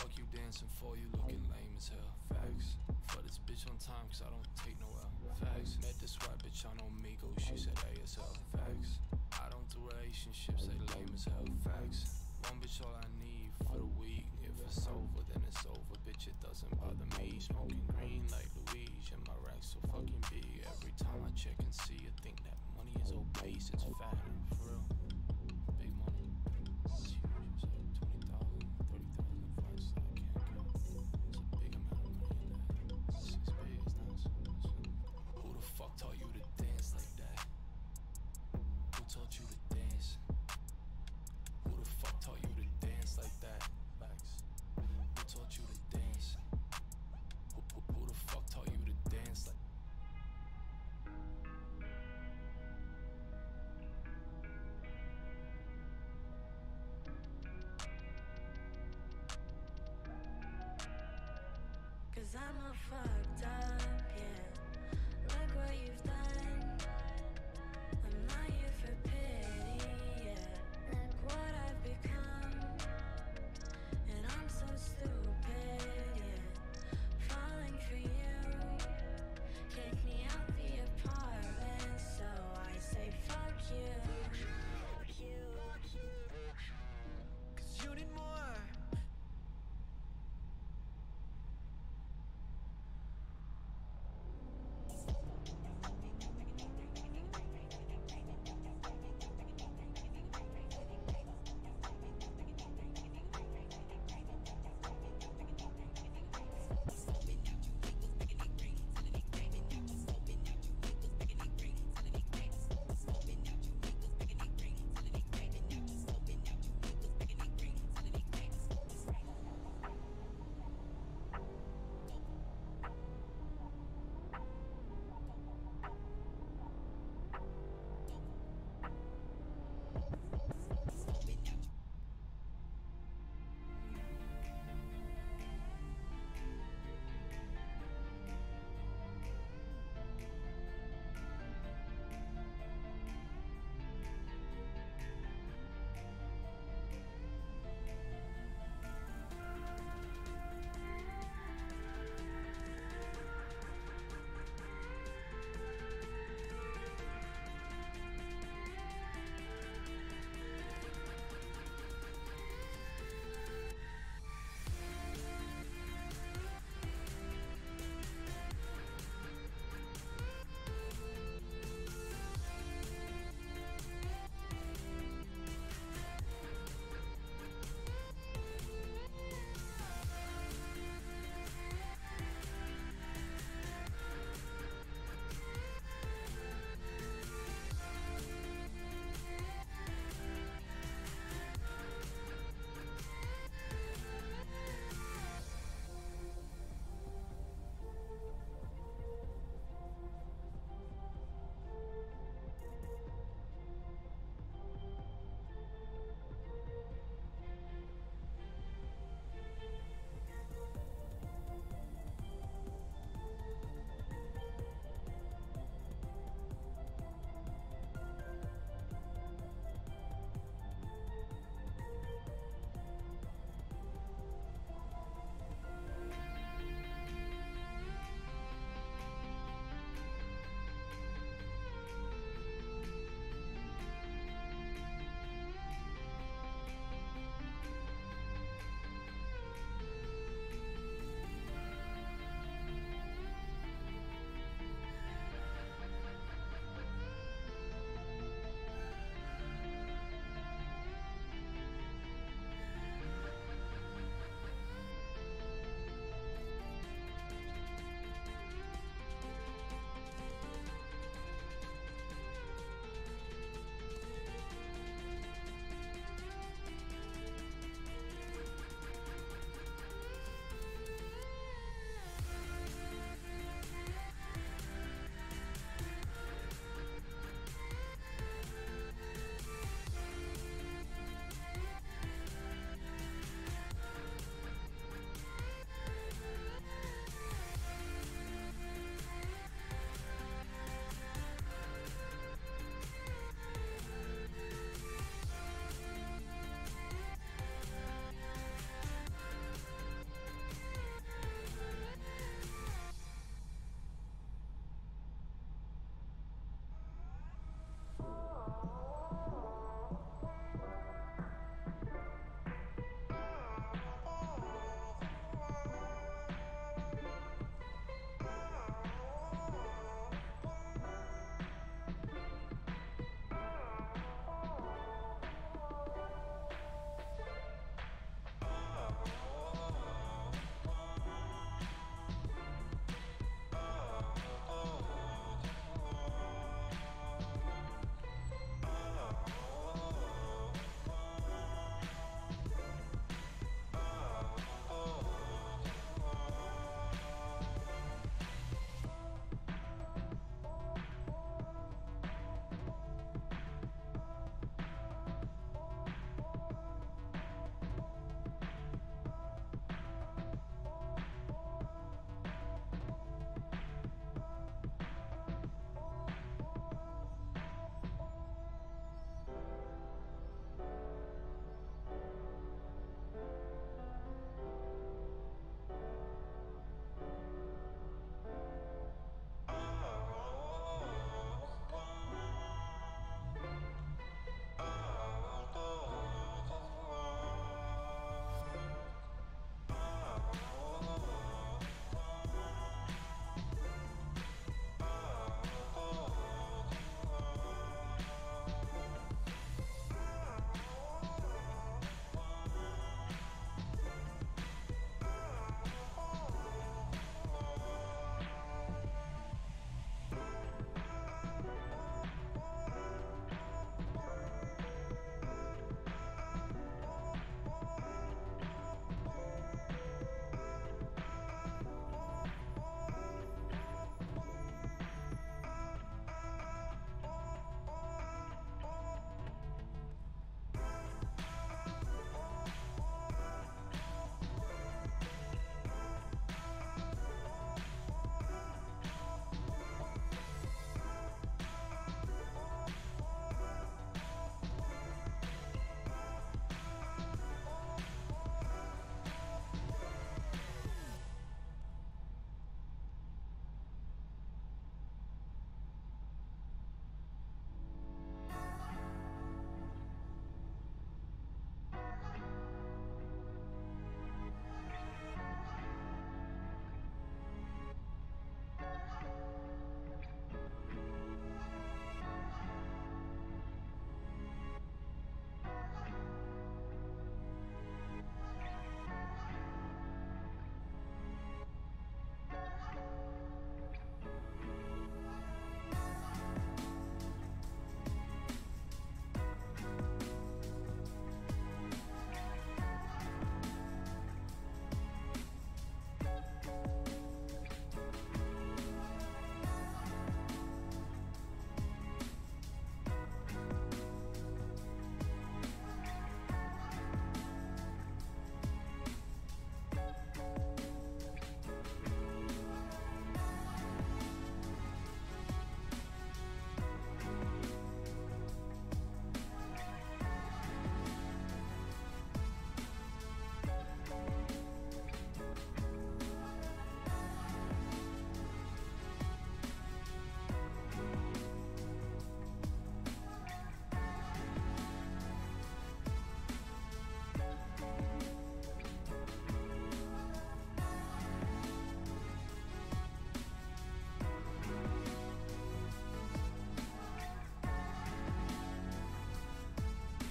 fuck you dancing for? You looking lame as hell. Facts. For this bitch on time, cause I don't take no L. Facts. Met this white bitch on Omegle, she said ASL. Facts. I don't do relationships, they lame as hell. Facts. One bitch all I need for the week. If it's over, then it's over. Bitch, it doesn't bother me. Smoking green like Louise, and my rack's so fucking big. Every time I check and see, I think that money is obese. It's fat, for real. Big money. It's huge. It's like 20,000, 30,000 flights that I can't count. It's a big amount of money in that. It's big, it's nice. Who the fuck taught you to dance like that? Who taught you to dance? Who the fuck taught you to dance like that? Facts. Who taught you to dance? Who the fuck taught you to dance like?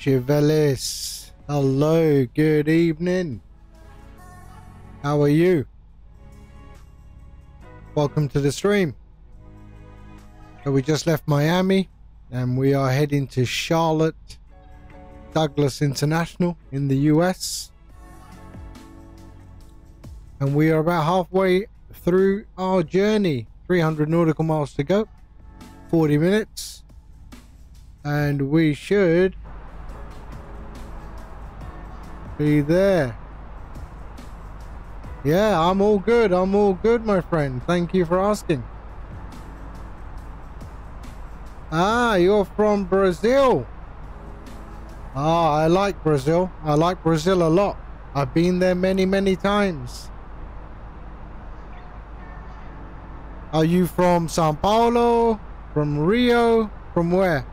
Chivelis. Hello, good evening. How are you? Welcome to the stream. So we just left Miami and we are heading to Charlotte Douglas International in the US. And we are about halfway through our journey. 300 nautical miles to go. 40 minutes. And we should be there. Yeah, I'm all good. I'm all good, my friend. Thank you for asking. Ah, you're from Brazil. Ah, I like Brazil. I like Brazil a lot. I've been there many, many times. Are you from Sao Paulo? From Rio? From where?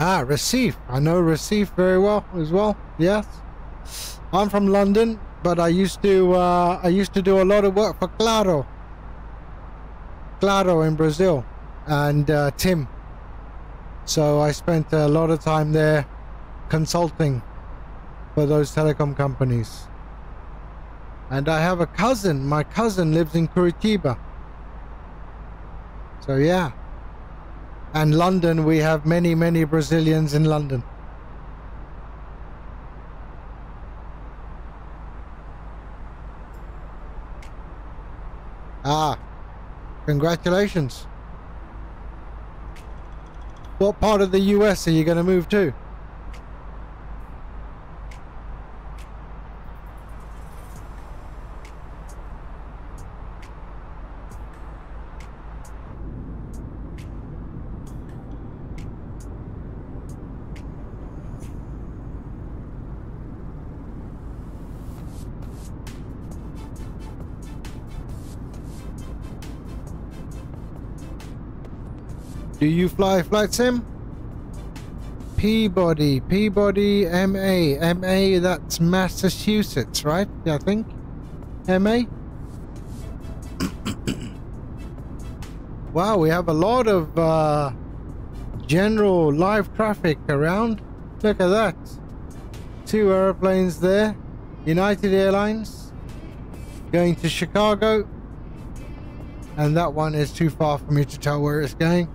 Ah, Recife. I know Recife very well as well. Yes. I'm from London, but I used to do a lot of work for Claro in Brazil, and Tim. So I spent a lot of time there consulting for those telecom companies. And I have a cousin. My cousin lives in Curitiba. So yeah. And London, we have many, many Brazilians in London. Ah, congratulations. What part of the US are you going to move to? Do you fly flight sim? Peabody, MA, that's Massachusetts, right? I think. MA? Wow, we have a lot of general live traffic around. Look at that. 2 airplanes there. United Airlines going to Chicago. And that one is too far for me to tell where it's going.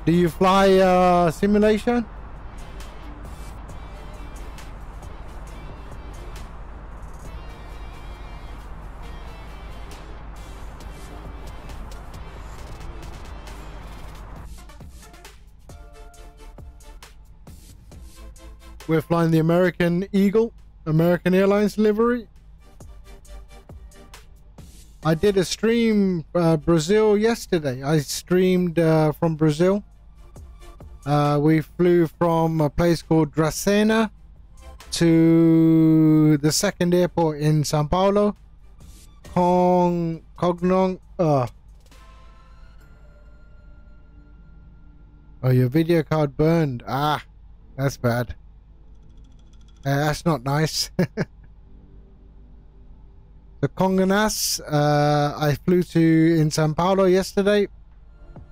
Do you fly simulation? We're flying the American Eagle, American Airlines livery. I did a stream Brazil yesterday. I streamed from Brazil. We flew from a place called Dracena to the second airport in Sao Paulo. Cognon. Oh, your video card burned. Ah, that's bad. That's not nice. The Congonhas, I flew to in Sao Paulo yesterday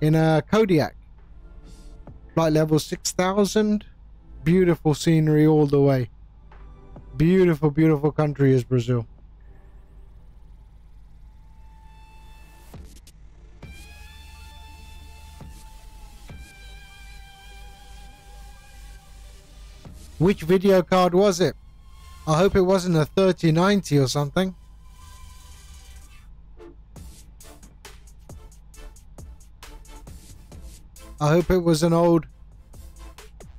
in a Kodiak. Flight level 6,000. Beautiful scenery all the way. Beautiful, beautiful country is Brazil. Which video card was it? I hope it wasn't a 3090 or something. I hope it was an old...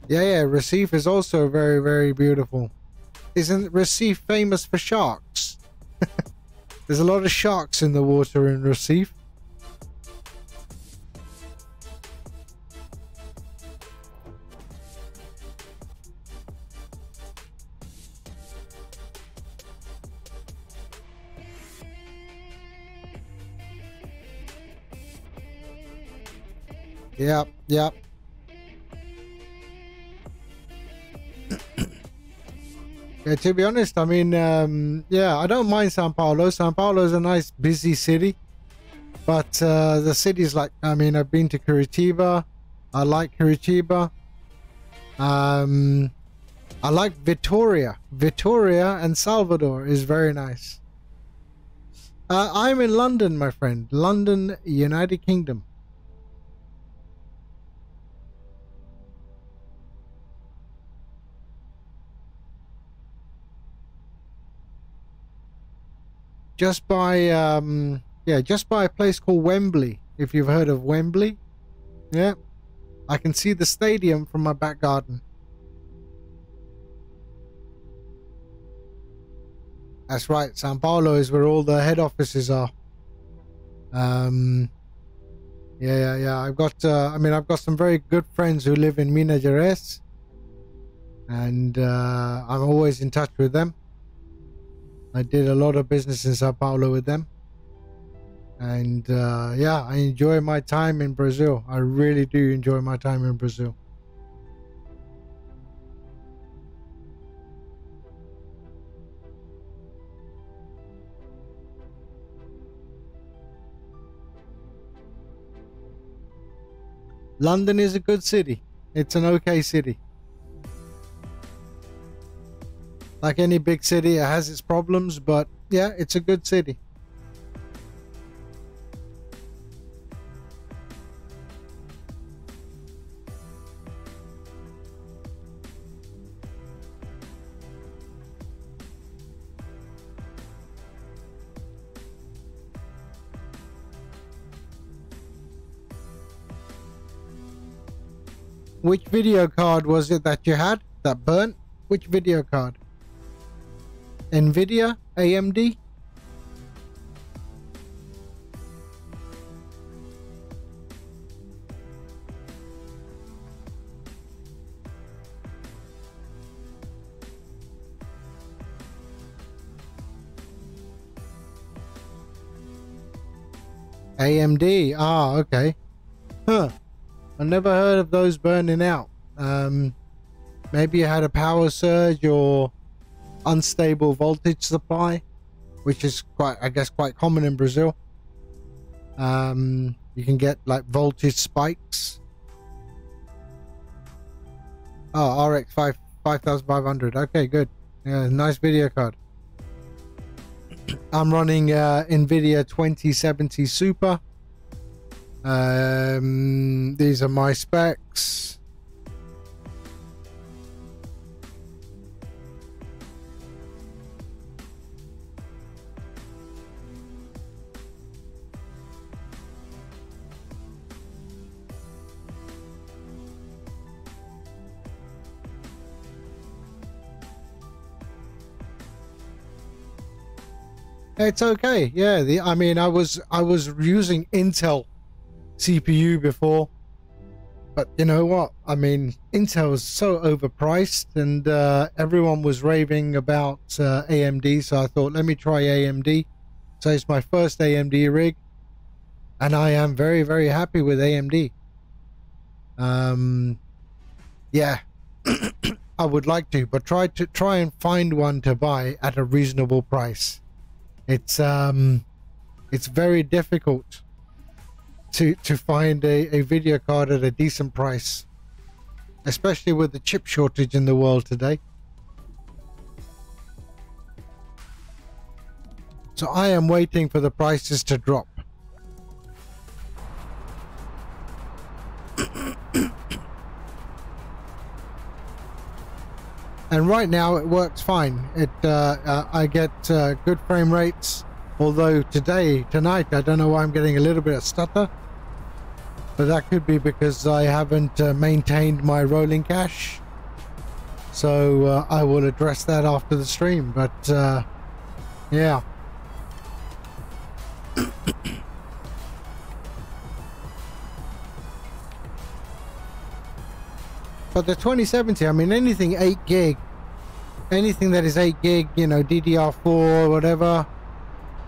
Yeah, Recife is also very, very beautiful. Isn't Recife famous for sharks? There's a lot of sharks in the water in Recife. Yep, yep. Yeah, to be honest, I mean, yeah, I don't mind Sao Paulo. Sao Paulo is a nice, busy city. But the cities like, I mean, I've been to Curitiba. I like Curitiba. I like Vitoria. Vitoria and Salvador is very nice. I'm in London, my friend. London, United Kingdom. Just by yeah, just by a place called Wembley, if you've heard of Wembley. Yeah, I can see the stadium from my back garden. That's right, Sao Paulo is where all the head offices are. Yeah. I've got I mean, I've got some very good friends who live in Minas Gerais, and I'm always in touch with them. I did a lot of business in Sao Paulo with them. And yeah, I enjoy my time in Brazil. I really do enjoy my time in Brazil. London is a good city. It's an okay city. Like any big city, it has its problems, but yeah, it's a good city. Which video card was it that you had that burnt? Which video card? Nvidia? AMD? AMD. Ah, okay. Huh. I never heard of those burning out. Maybe you had a power surge or unstable voltage supply, which is quite, I guess, quite common in Brazil. You can get like voltage spikes. Oh, RX 5500. Okay, good. Yeah, nice video card. I'm running NVIDIA 2070 Super. These are my specs. It's okay. Yeah, I mean, I was using Intel CPU before, but you know what, I mean, Intel is so overpriced, and everyone was raving about AMD, so I thought, let me try AMD. So it's my first AMD rig, and I am very, very happy with AMD. Yeah. I would like to, but try and find one to buy at a reasonable price. It's very difficult to find a video card at a decent price, especially with the chip shortage in the world today. So I am waiting for the prices to drop. And right now it works fine. I get good frame rates, although tonight I don't know why I'm getting a little bit of stutter, but that could be because I haven't maintained my rolling cache. So I will address that after the stream, but yeah. But the 2070, I mean, anything 8 gig, anything that is 8 gig, you know, DDR4 or whatever,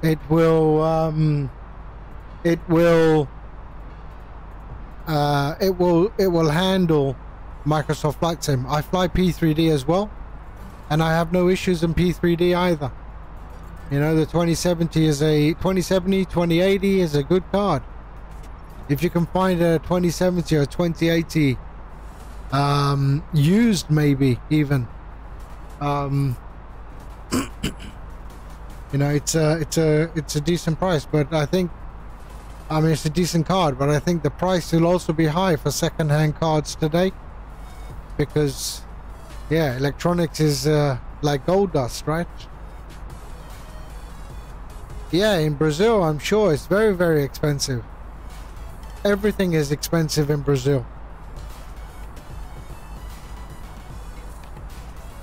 it will it will handle Microsoft Flight Sim. I fly P3D as well, and I have no issues in P3D either. You know, the 2070 is a 2080 is a good card. If you can find a 2070 or 2080 used, maybe even, you know, it's a decent price. But I think, I mean, it's a decent card, but I think the price will also be high for second-hand cards today, because yeah, electronics is like gold dust, right? Yeah, in Brazil, I'm sure it's very, very expensive. Everything is expensive in Brazil.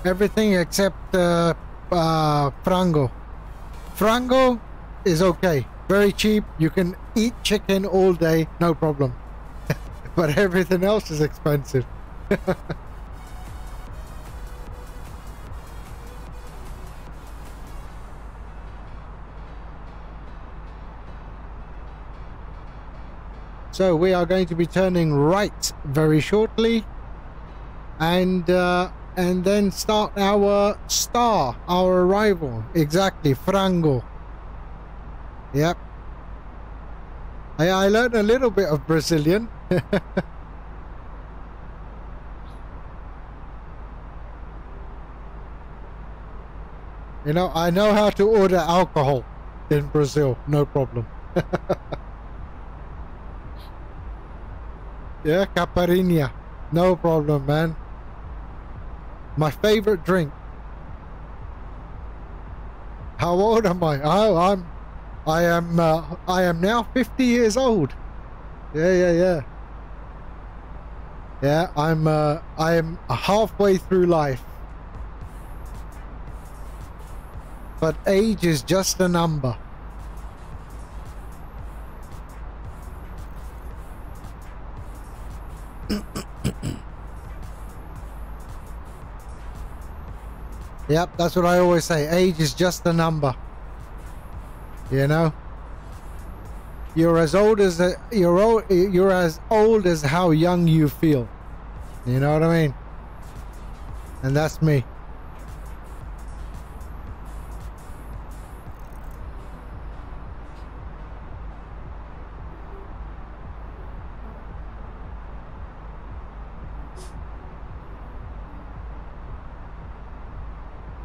Everything except frango. Frango is okay, very cheap. You can eat chicken all day, no problem. But everything else is expensive. So we are going to be turning right very shortly, and then start our arrival. Exactly, frango. Yep. I learned a little bit of Brazilian. You know, I know how to order alcohol in Brazil, no problem. Yeah, caipirinha, no problem, man. My favorite drink. How old am I? Oh, I am now 50 years old. Yeah. Yeah, I am halfway through life. But age is just a number. Yep, that's what I always say. Age is just a number. You know, you're as old as you're as old as how young you feel. You know what I mean? And that's me.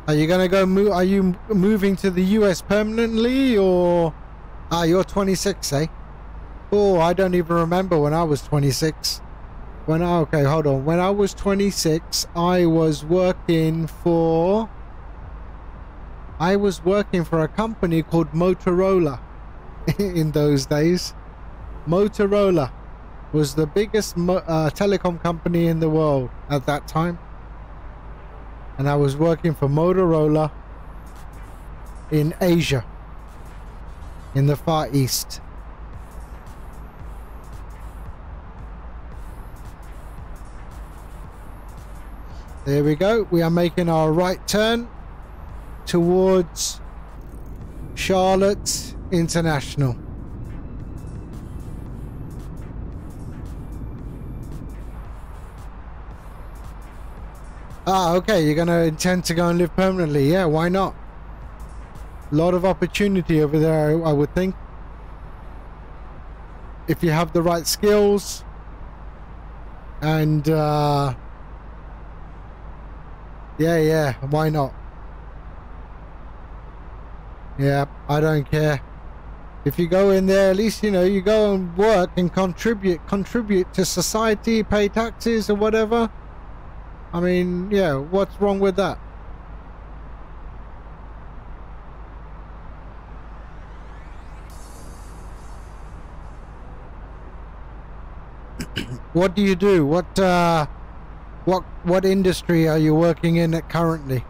Are you gonna go move? Are you moving to the US permanently, or? Ah, you're 26, eh? Oh, I don't even remember when I was 26. Okay, hold on. When I was 26, I was working for a company called Motorola. In those days, Motorola was the biggest telecom company in the world at that time. And I was working for Motorola in Asia, in the Far East. There we go. We are making our right turn towards Charlotte International. Ah, okay, you're gonna intend to go and live permanently. Yeah, why not? A lot of opportunity over there, I would think. If you have the right skills. And yeah, why not? Yeah, I don't care. If you go in there, at least, you know, you go and work and contribute to society, pay taxes or whatever. I mean, yeah, what's wrong with that? What do you do? What industry are you working in at currently?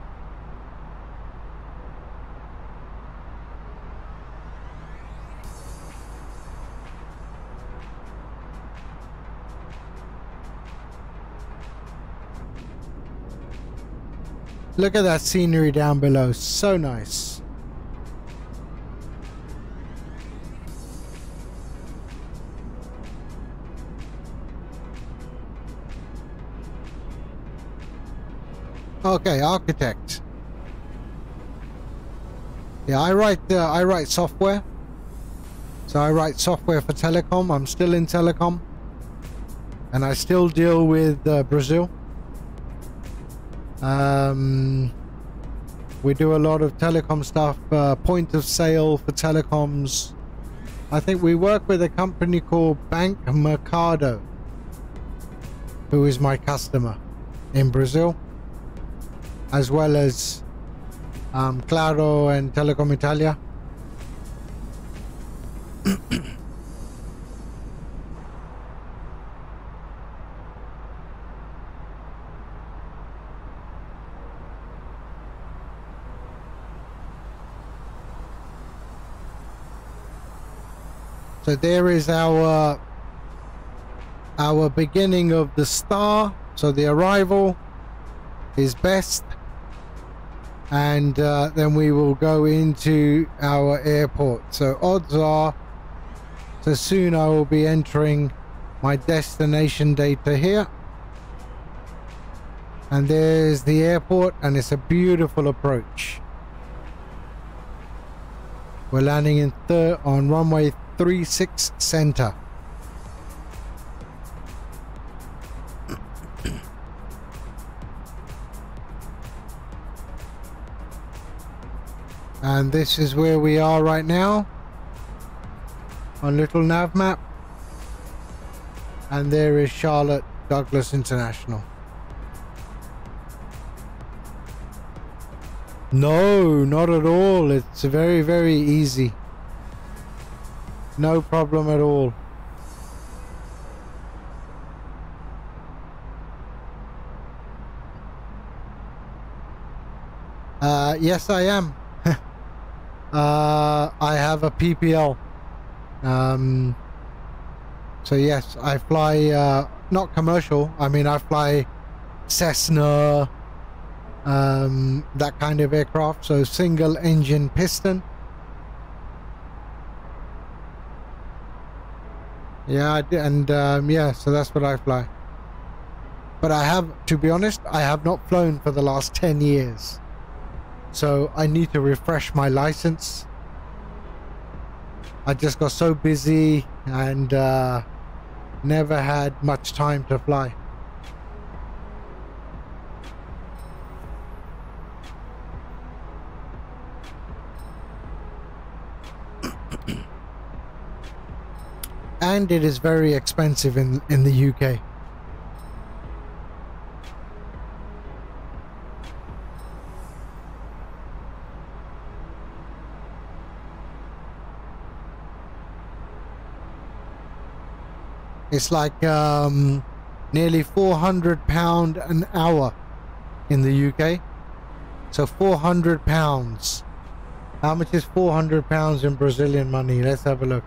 Look at that scenery down below, so nice. Okay, architect. Yeah, I write software. So I write software for telecom. I'm still in telecom, and I still deal with Brazil. We do a lot of telecom stuff, point of sale for telecoms. I think we work with a company called Bank Mercado, who is my customer in Brazil, as well as Claro and Telecom Italia. So there is our beginning of the star. So the arrival is best, and then we will go into our airport. So odds are, so soon I will be entering my destination data here, and there's the airport, and it's a beautiful approach. We're landing on runway 36 center. And this is where we are right now on little nav map. And there is Charlotte Douglas International. No, not at all. It's very, very easy. No problem at all. Yes, I am. I have a PPL. So yes, I fly, not commercial. I mean, I fly Cessna, that kind of aircraft. So single engine piston. Yeah, and yeah, so that's what I fly. But I have, to be honest, I have not flown for the last 10 years. So I need to refresh my license. I just got so busy and never had much time to fly. And it is very expensive in the UK. It's like nearly £400 an hour in the UK. So £400. How much is £400 in Brazilian money? Let's have a look.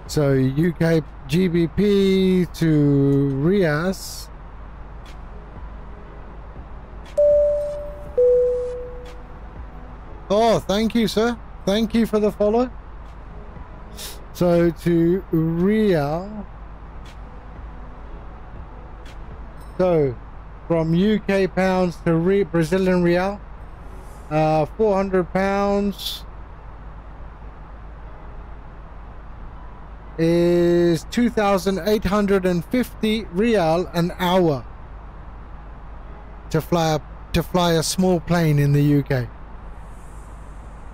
So UK GBP to Rias. Oh, thank you, sir. Thank you for the follow. So to Real. So from UK pounds to Brazilian real, £400 is 2,850 real an hour to fly a small plane in the UK.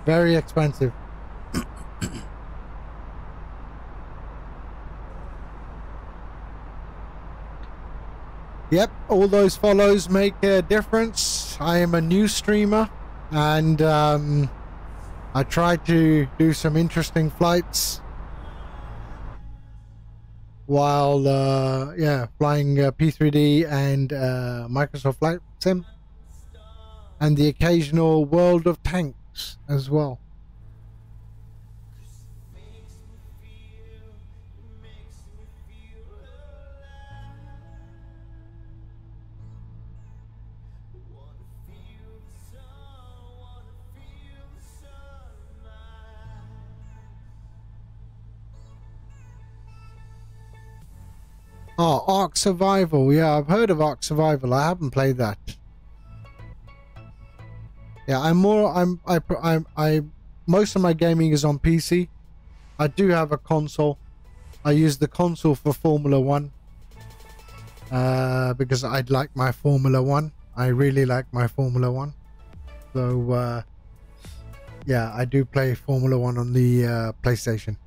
Very expensive. Yep, all those follows make a difference. I am a new streamer, and I try to do some interesting flights while yeah, flying P3D and Microsoft Flight Sim, and the occasional World of Tanks as well. Oh, Ark Survival. Yeah, I've heard of Ark Survival. I haven't played that. Yeah, I most of my gaming is on PC. I do have a console. I use the console for Formula 1. Because I'd like my Formula 1. I really like my Formula 1. So, yeah, I do play Formula 1 on the PlayStation.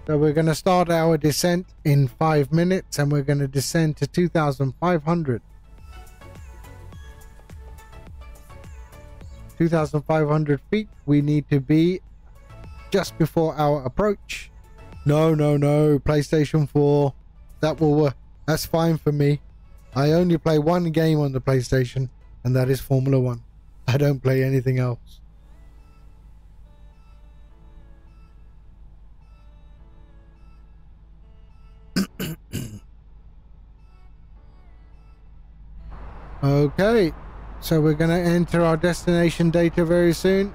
So we're going to start our descent in 5 minutes, and we're going to descend to 2,500. 2,500 feet. We need to be just before our approach. No, PlayStation 4. That will work. That's fine for me. I only play one game on the PlayStation, and that is Formula 1. I don't play anything else. Okay, so we're going to enter our destination data very soon.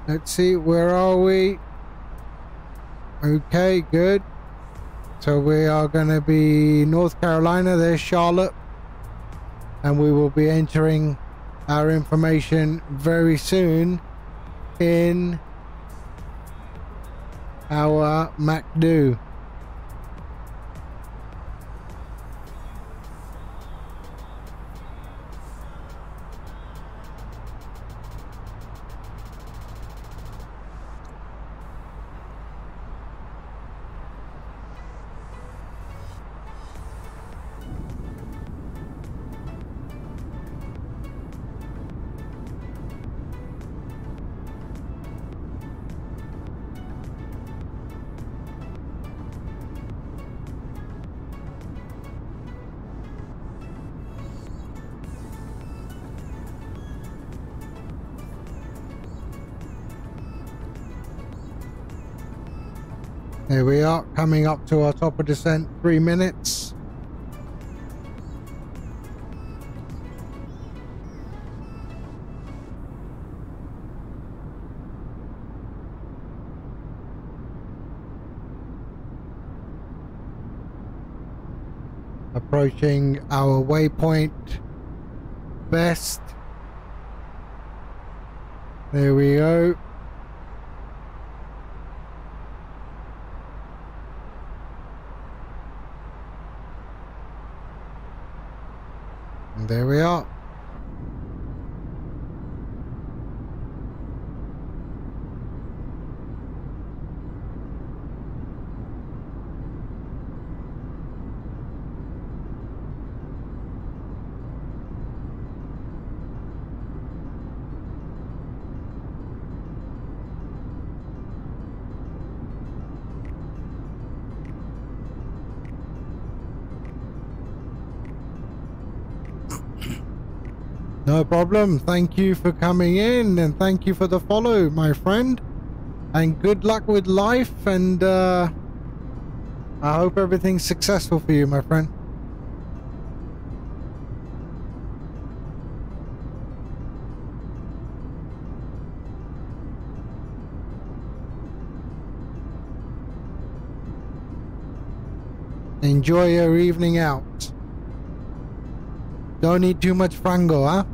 Let's see, where are we? Okay, good. So we are going to be North Carolina. There's Charlotte. And we will be entering our information very soon in our MacDo. There we are, coming up to our top of descent, 3 minutes. Approaching our waypoint, best. There we go. And there we are. No problem. Thank you for coming in, and thank you for the follow, my friend. And good luck with life, and I hope everything's successful for you, my friend. Enjoy your evening out. Don't eat too much frango, huh?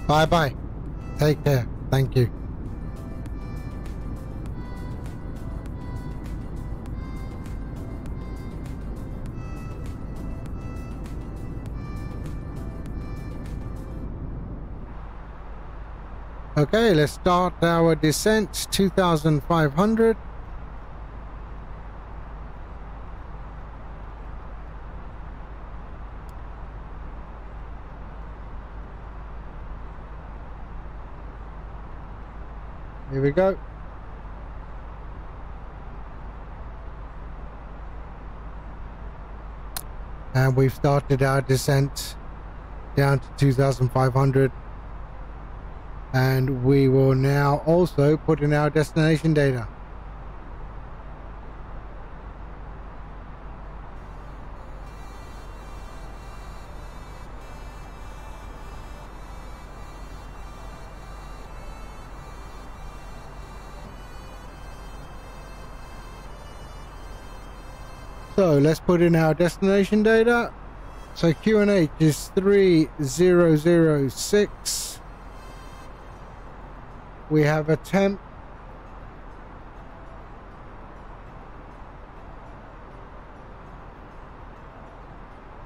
Bye-bye. Take care. Thank you. Okay, let's start our descent. 2,500. Here we go. And we've started our descent down to 2,500. And we will now also put in our destination data. So let's put in our destination data. So QNH is 3006. We have a temp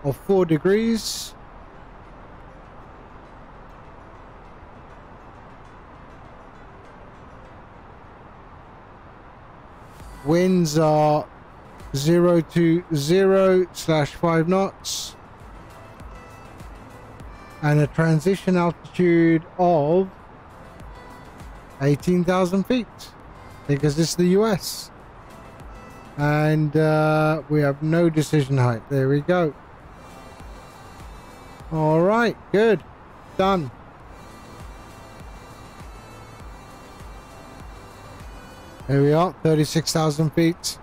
of 4 degrees. Winds are 0 to 0/5 knots. And a transition altitude of 18,000 feet, because this is the US. And we have no decision height. There we go. All right, good. Done. There we are, 36,000 feet.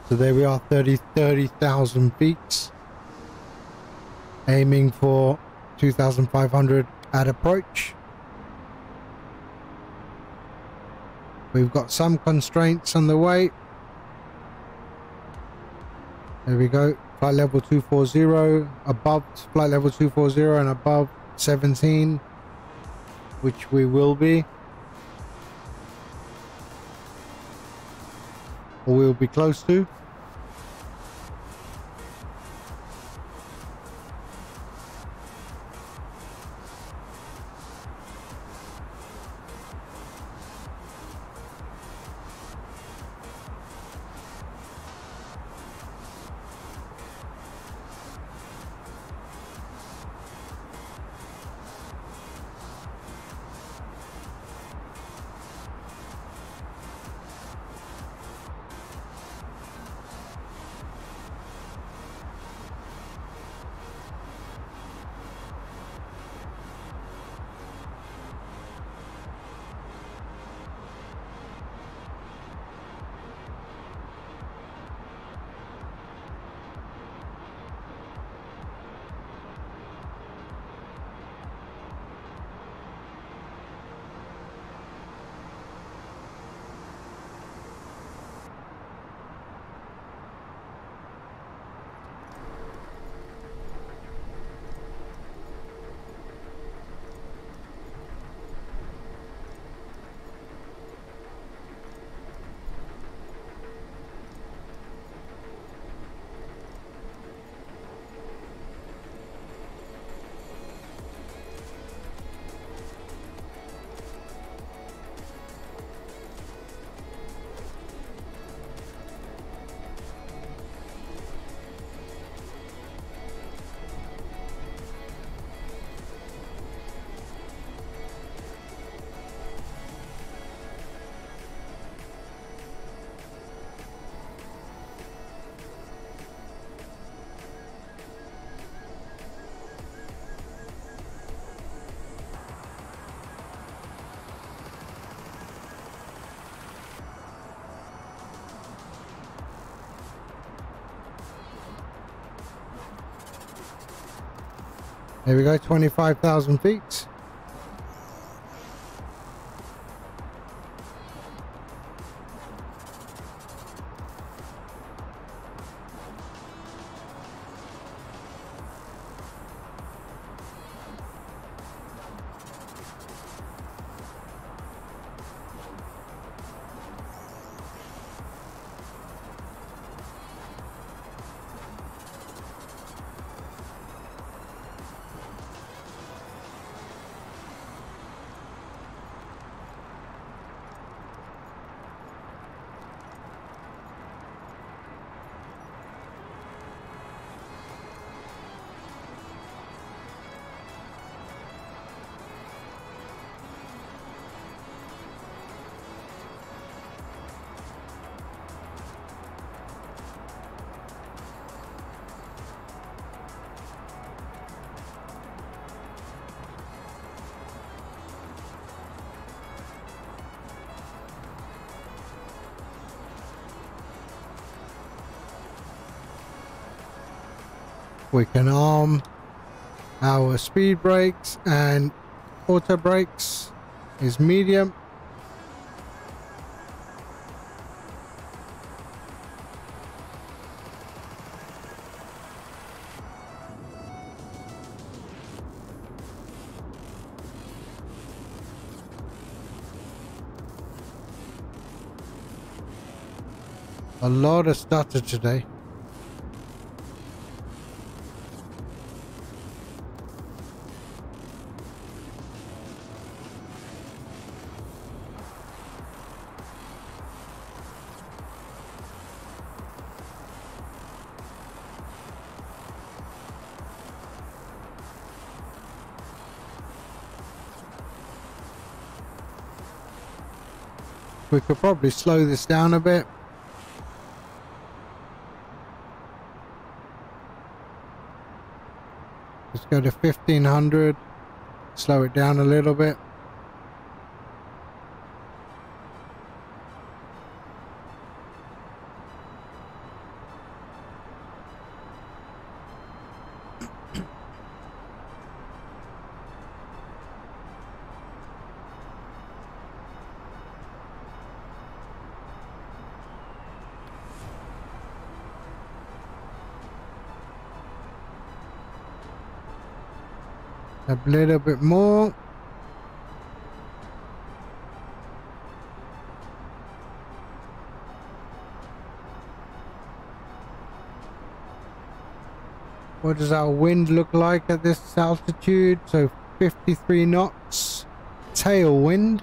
So there we are, 30,000 feet. Aiming for 2,500 at approach. We've got some constraints on the way. There we go. Flight level 240, above flight level 240 and above 17, which we will be. Or we'll be close to. There we go, 25,000 feet. We can arm our speed brakes, and auto brakes is medium. A lot of stutter today. We could probably slow this down a bit. Let's go to 1500. Slow it down a little bit. A little bit more. What does our wind look like at this altitude? So 53 knots, tailwind.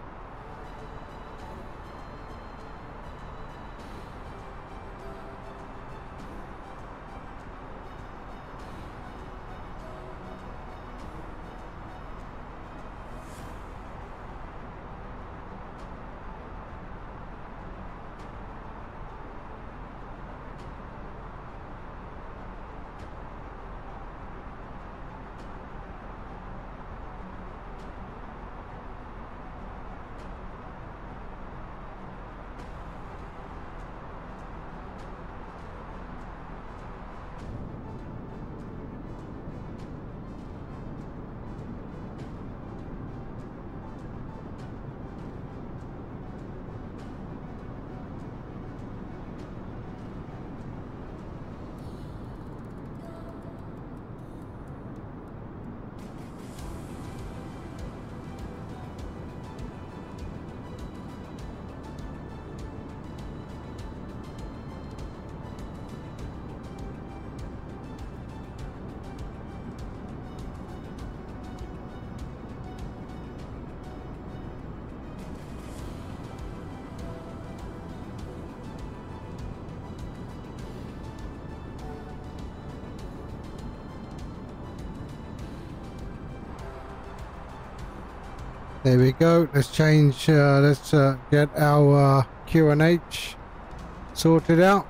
There we go. Let's change, let's get our QNH sorted out.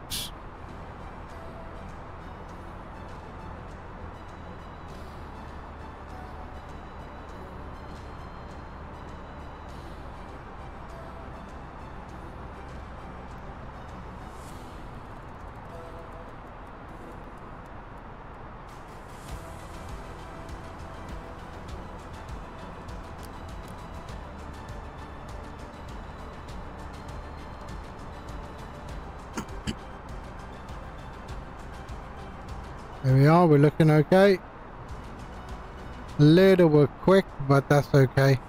There we are, we're looking okay. Little bit quick, but that's okay.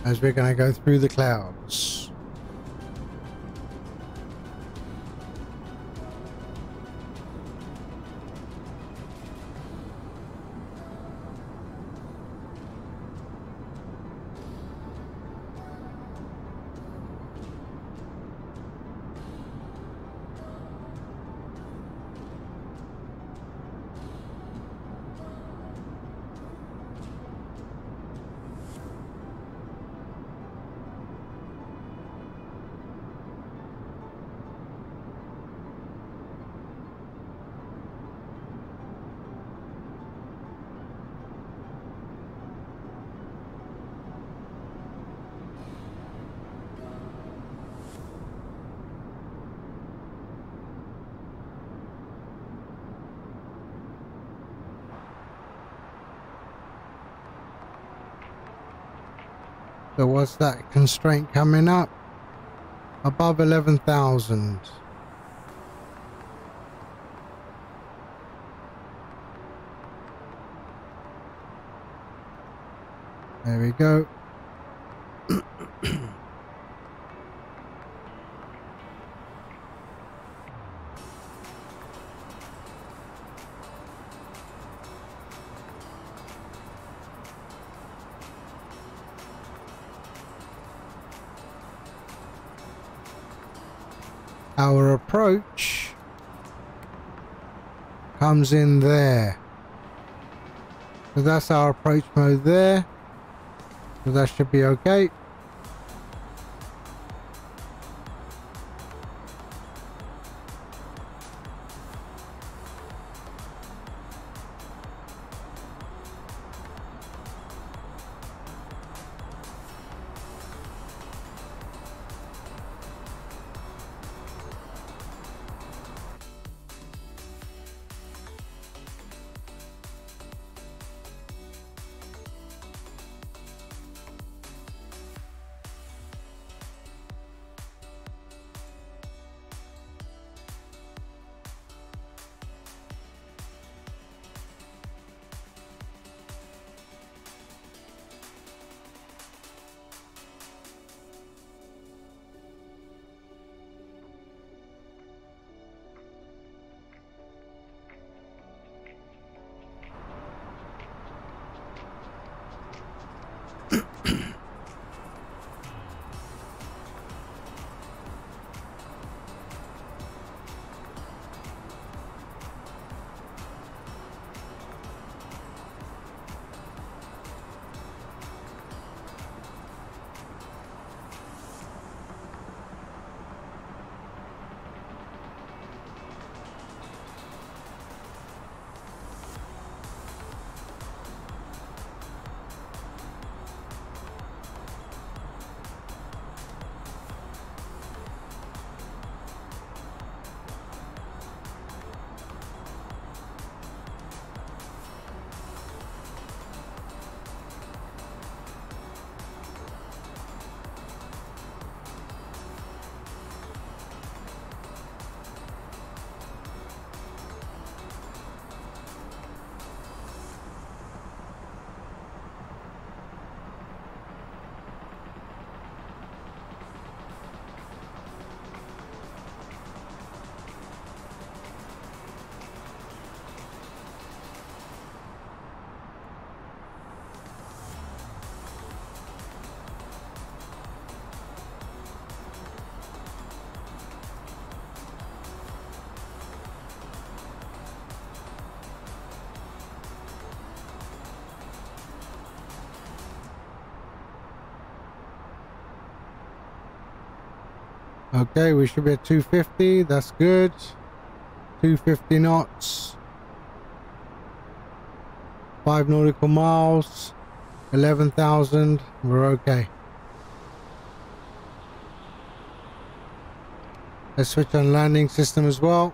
As we're going to go through the clouds. So what's that constraint coming up? Above 11,000. There we go. Our approach comes in there. So that's our approach mode there. So that should be okay. Okay, we should be at 250. That's good. 250 knots. 5 nautical miles. 11,000. We're okay. Let's switch on landing system as well.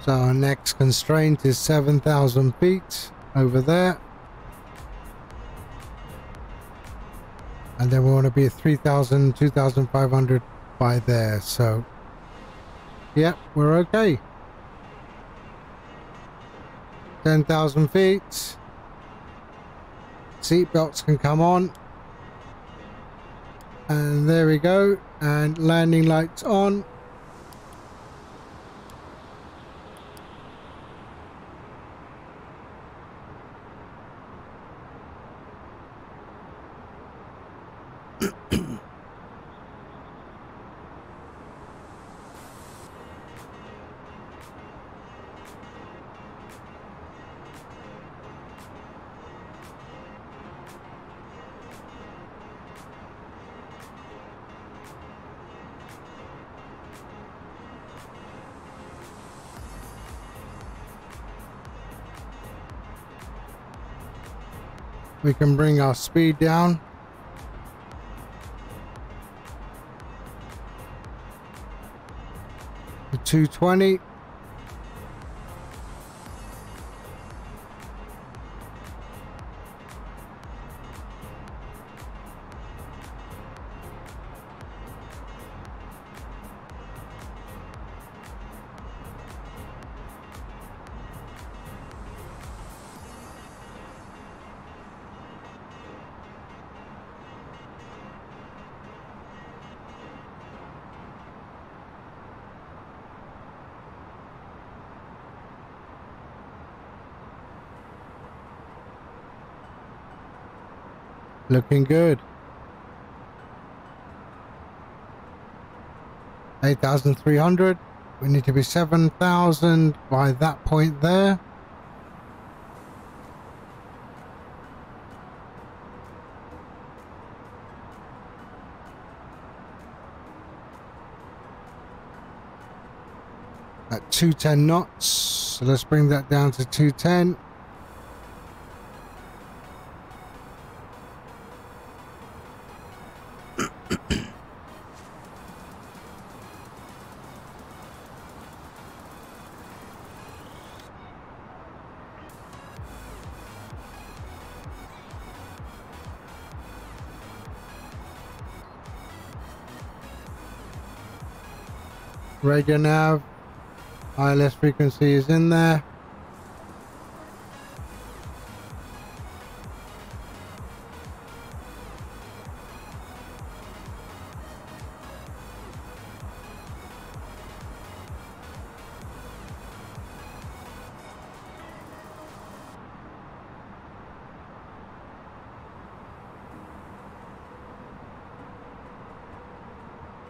So our next constraint is 7,000 feet over there. And then we want to be at 3,000, 2,500 by there. So, yep, we're okay. 10,000 feet. Seat belts can come on. And there we go. And landing lights on. We can bring our speed down. To 220. Looking good. 8,300. We need to be 7,000 by that point there. At 210 knots. So let's bring that down to 210. Radio nav, ILS frequency is in there.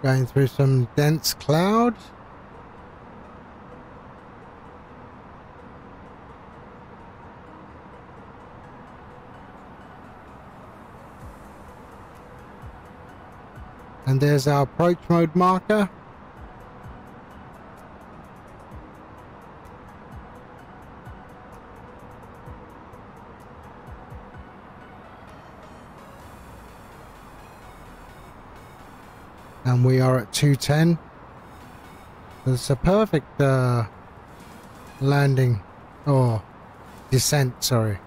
Going through some dense cloud. And there's our approach mode marker. And we are at 210. It's a perfect landing, or descent, sorry.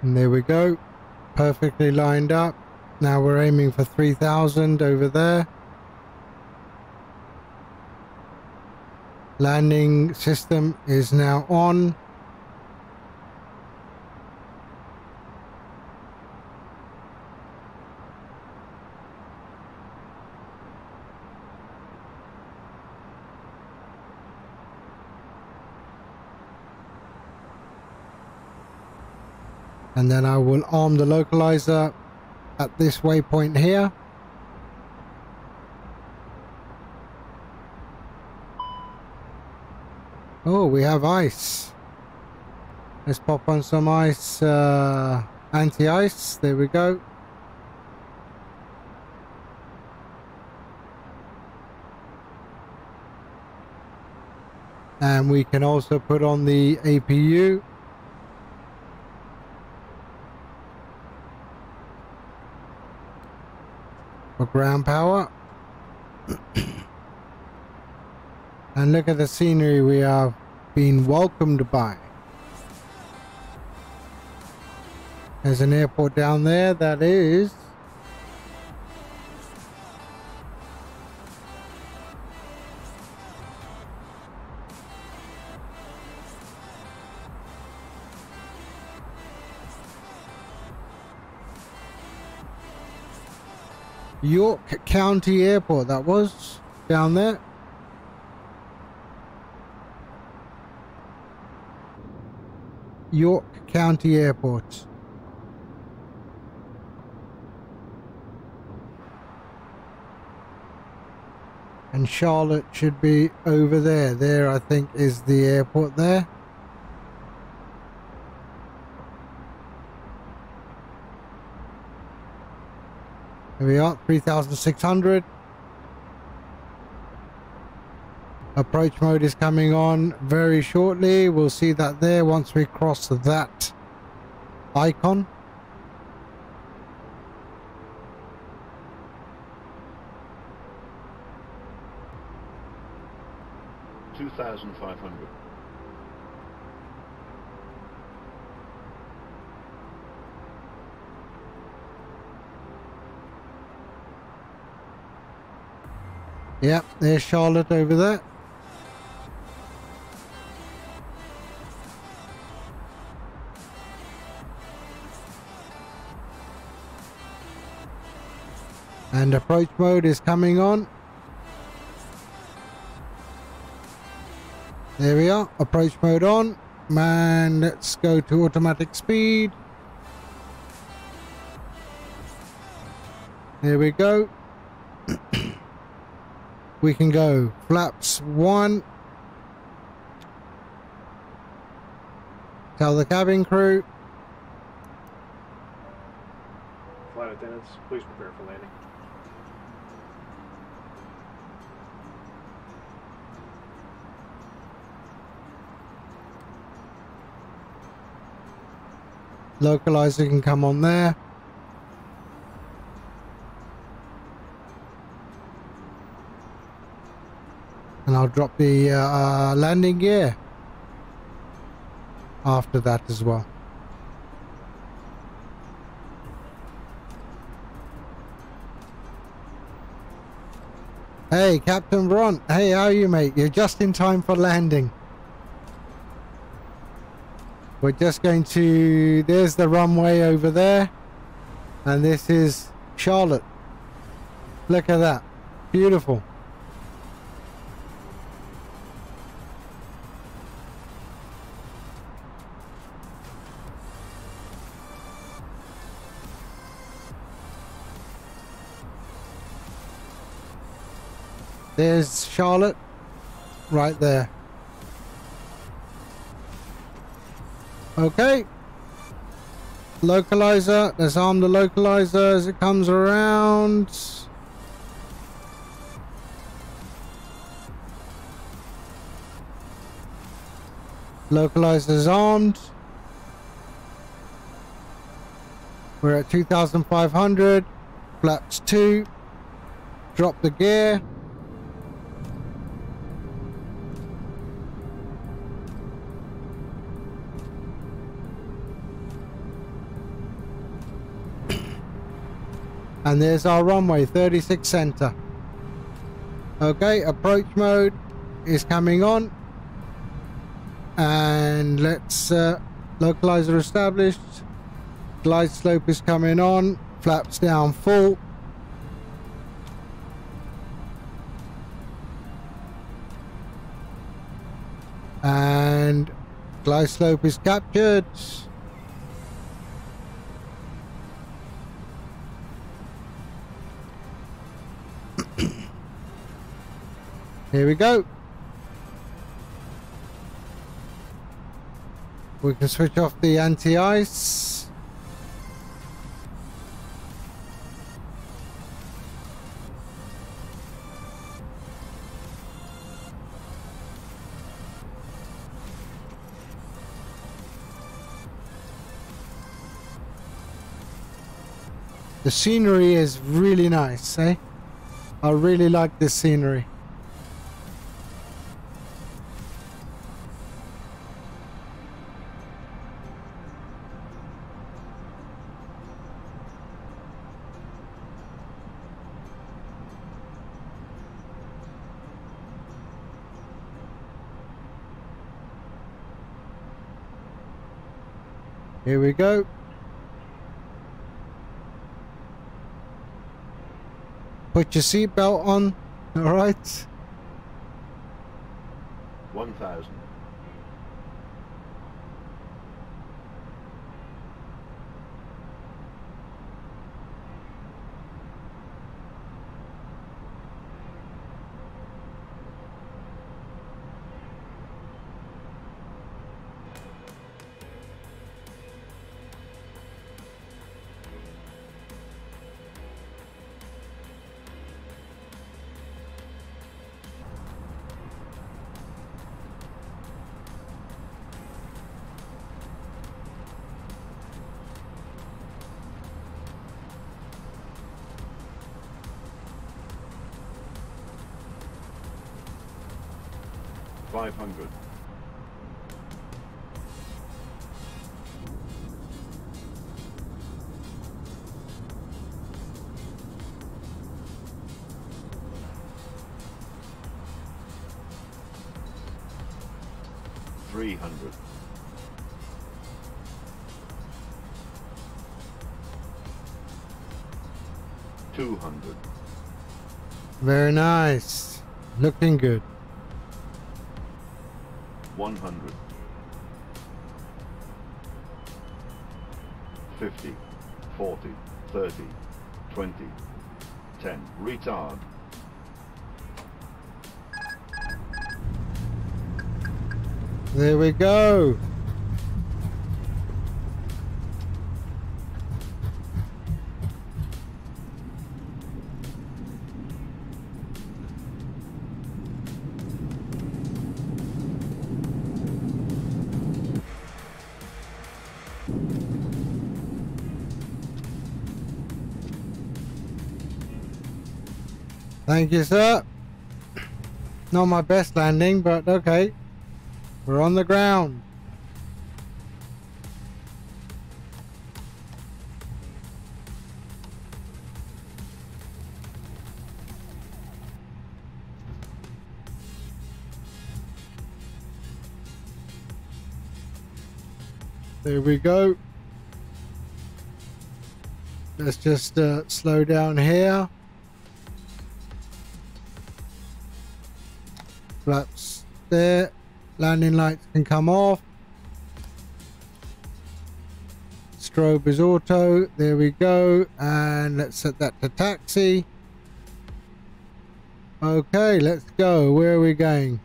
And there we go, perfectly lined up. Now we're aiming for 3,000 over there. Landing system is now on. And then I will arm the localizer at this waypoint here. Oh, we have ice. Let's pop on some ice, anti-ice. There we go. And we can also put on the APU. For ground power. And look at the scenery we have been welcomed by. There's an airport down there that is York County Airport. That was down there. York County Airport. And Charlotte should be over there. There, I think, is the airport there. Here we are, 3,600. Approach mode is coming on very shortly. We'll see that there once we cross that icon. $2,500. Yep, there's Charlotte over there. And approach mode is coming on. There we are, approach mode on. Man, let's go to automatic speed. There we go. We can go flaps 1. Tell the cabin crew. Flight attendants, please prepare for landing. Localizer can come on there. And I'll drop the landing gear after that as well. Hey, Captain Bront. Hey, how are you, mate? You're just in time for landing. We're just going to... There's the runway over there. And this is Charlotte. Look at that. Beautiful. There's Charlotte. Right there. Okay. Localizer. Let's arm the localizer as it comes around. Localizer's armed. We're at 2,500. Flaps 2. Drop the gear. And there's our runway, 36 center. Okay, approach mode is coming on. And let's localizer established. Glide slope is coming on. Flaps down full. And glide slope is captured. Here we go. We can switch off the anti-ice. The scenery is really nice, eh? I really like this scenery. Here we go. Put your seatbelt on, all right? 1,000. $500. $300. $200. Very nice. Looking good. 100. 50. 40. 30. 20. 10. Retard. There we go. Thank you, sir. Not my best landing, but okay. We're on the ground. There we go. Let's just slow down here. Flaps there. Landing lights can come off. Strobe is auto. There we go. And let's set that to taxi. Okay, let's go. Where are we going?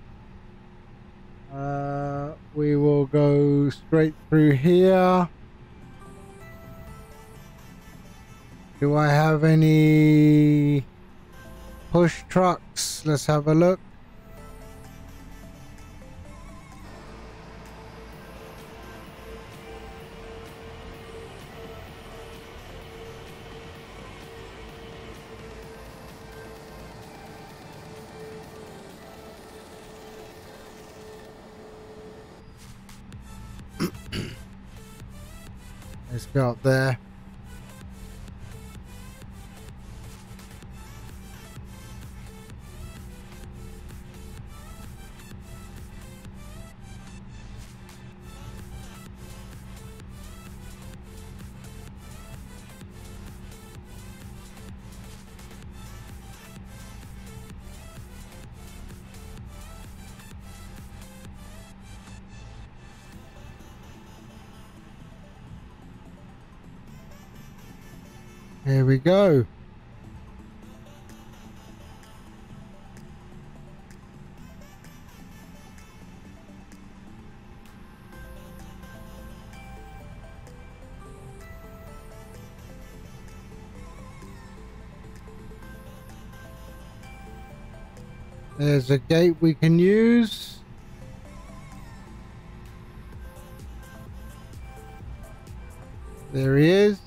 We will go straight through here. Do I have any push trucks? Let's have a look. Let's go up there. Here we go. There's a gate we can use. There he is.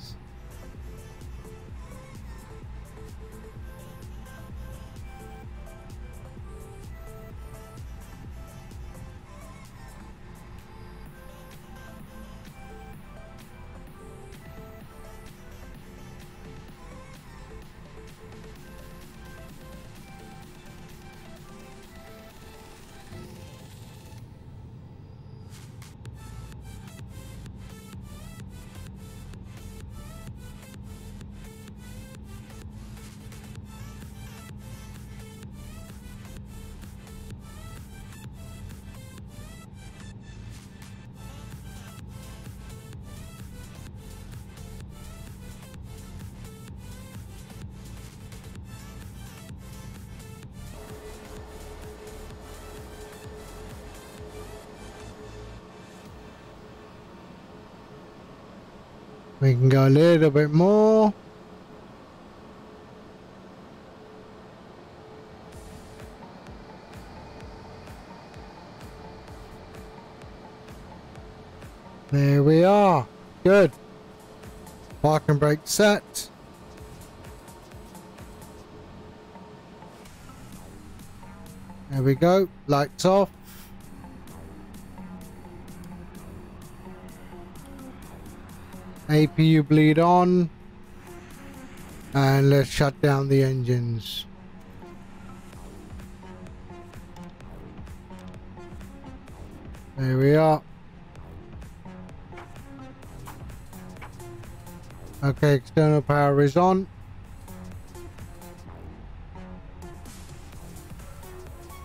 We can go a little bit more. There we are. Good. Parking brake set. There we go. Lights off. APU bleed on, and let's shut down the engines. There we are. Okay, external power is on.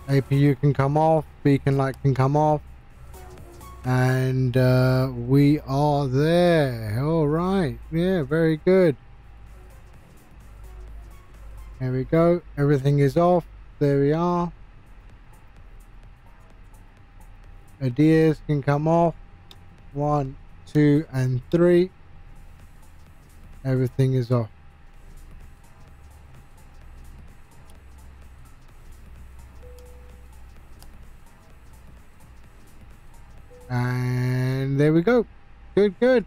APU can come off, beacon light can come off. And we are there. All right. Yeah, very good. There we go. Everything is off. There we are. Ideas can come off. 1, 2, and 3. Everything is off. And there we go. Good, good.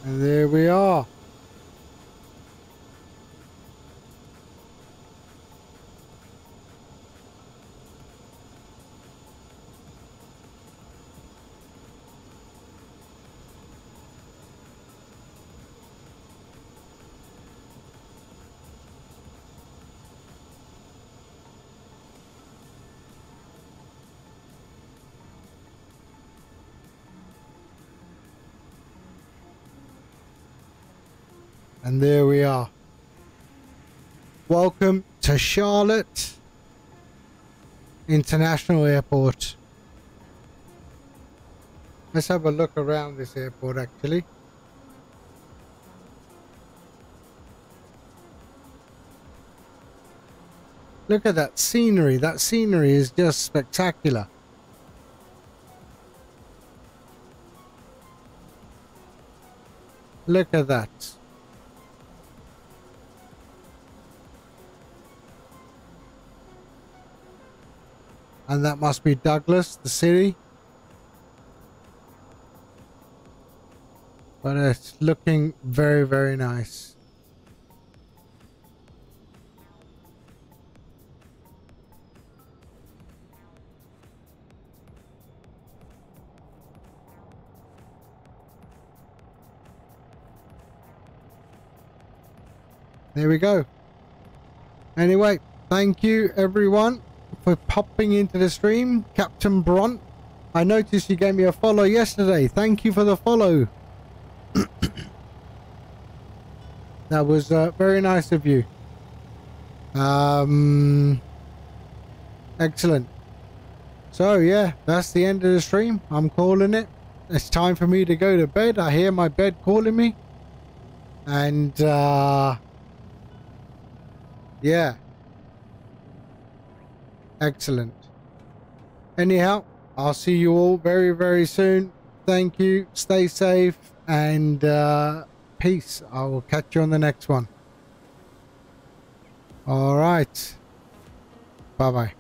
And there we are. And there we are. Welcome to Charlotte International Airport. Let's have a look around this airport actually. Look at that scenery. That scenery is just spectacular. Look at that. And that must be Douglas, the city. But it's looking very, very nice. There we go. Anyway, thank you everyone for popping into the stream. Captain Brunt, I noticed you gave me a follow yesterday. Thank you for the follow. That was very nice of you. Excellent. So yeah, that's the end of the stream. I'm calling it. It's time for me to go to bed. I hear my bed calling me. And yeah. Excellent. Anyhow, I'll see you all very, very soon. Thank you. Stay safe. And peace. I will catch you on the next one. All right. Bye-bye.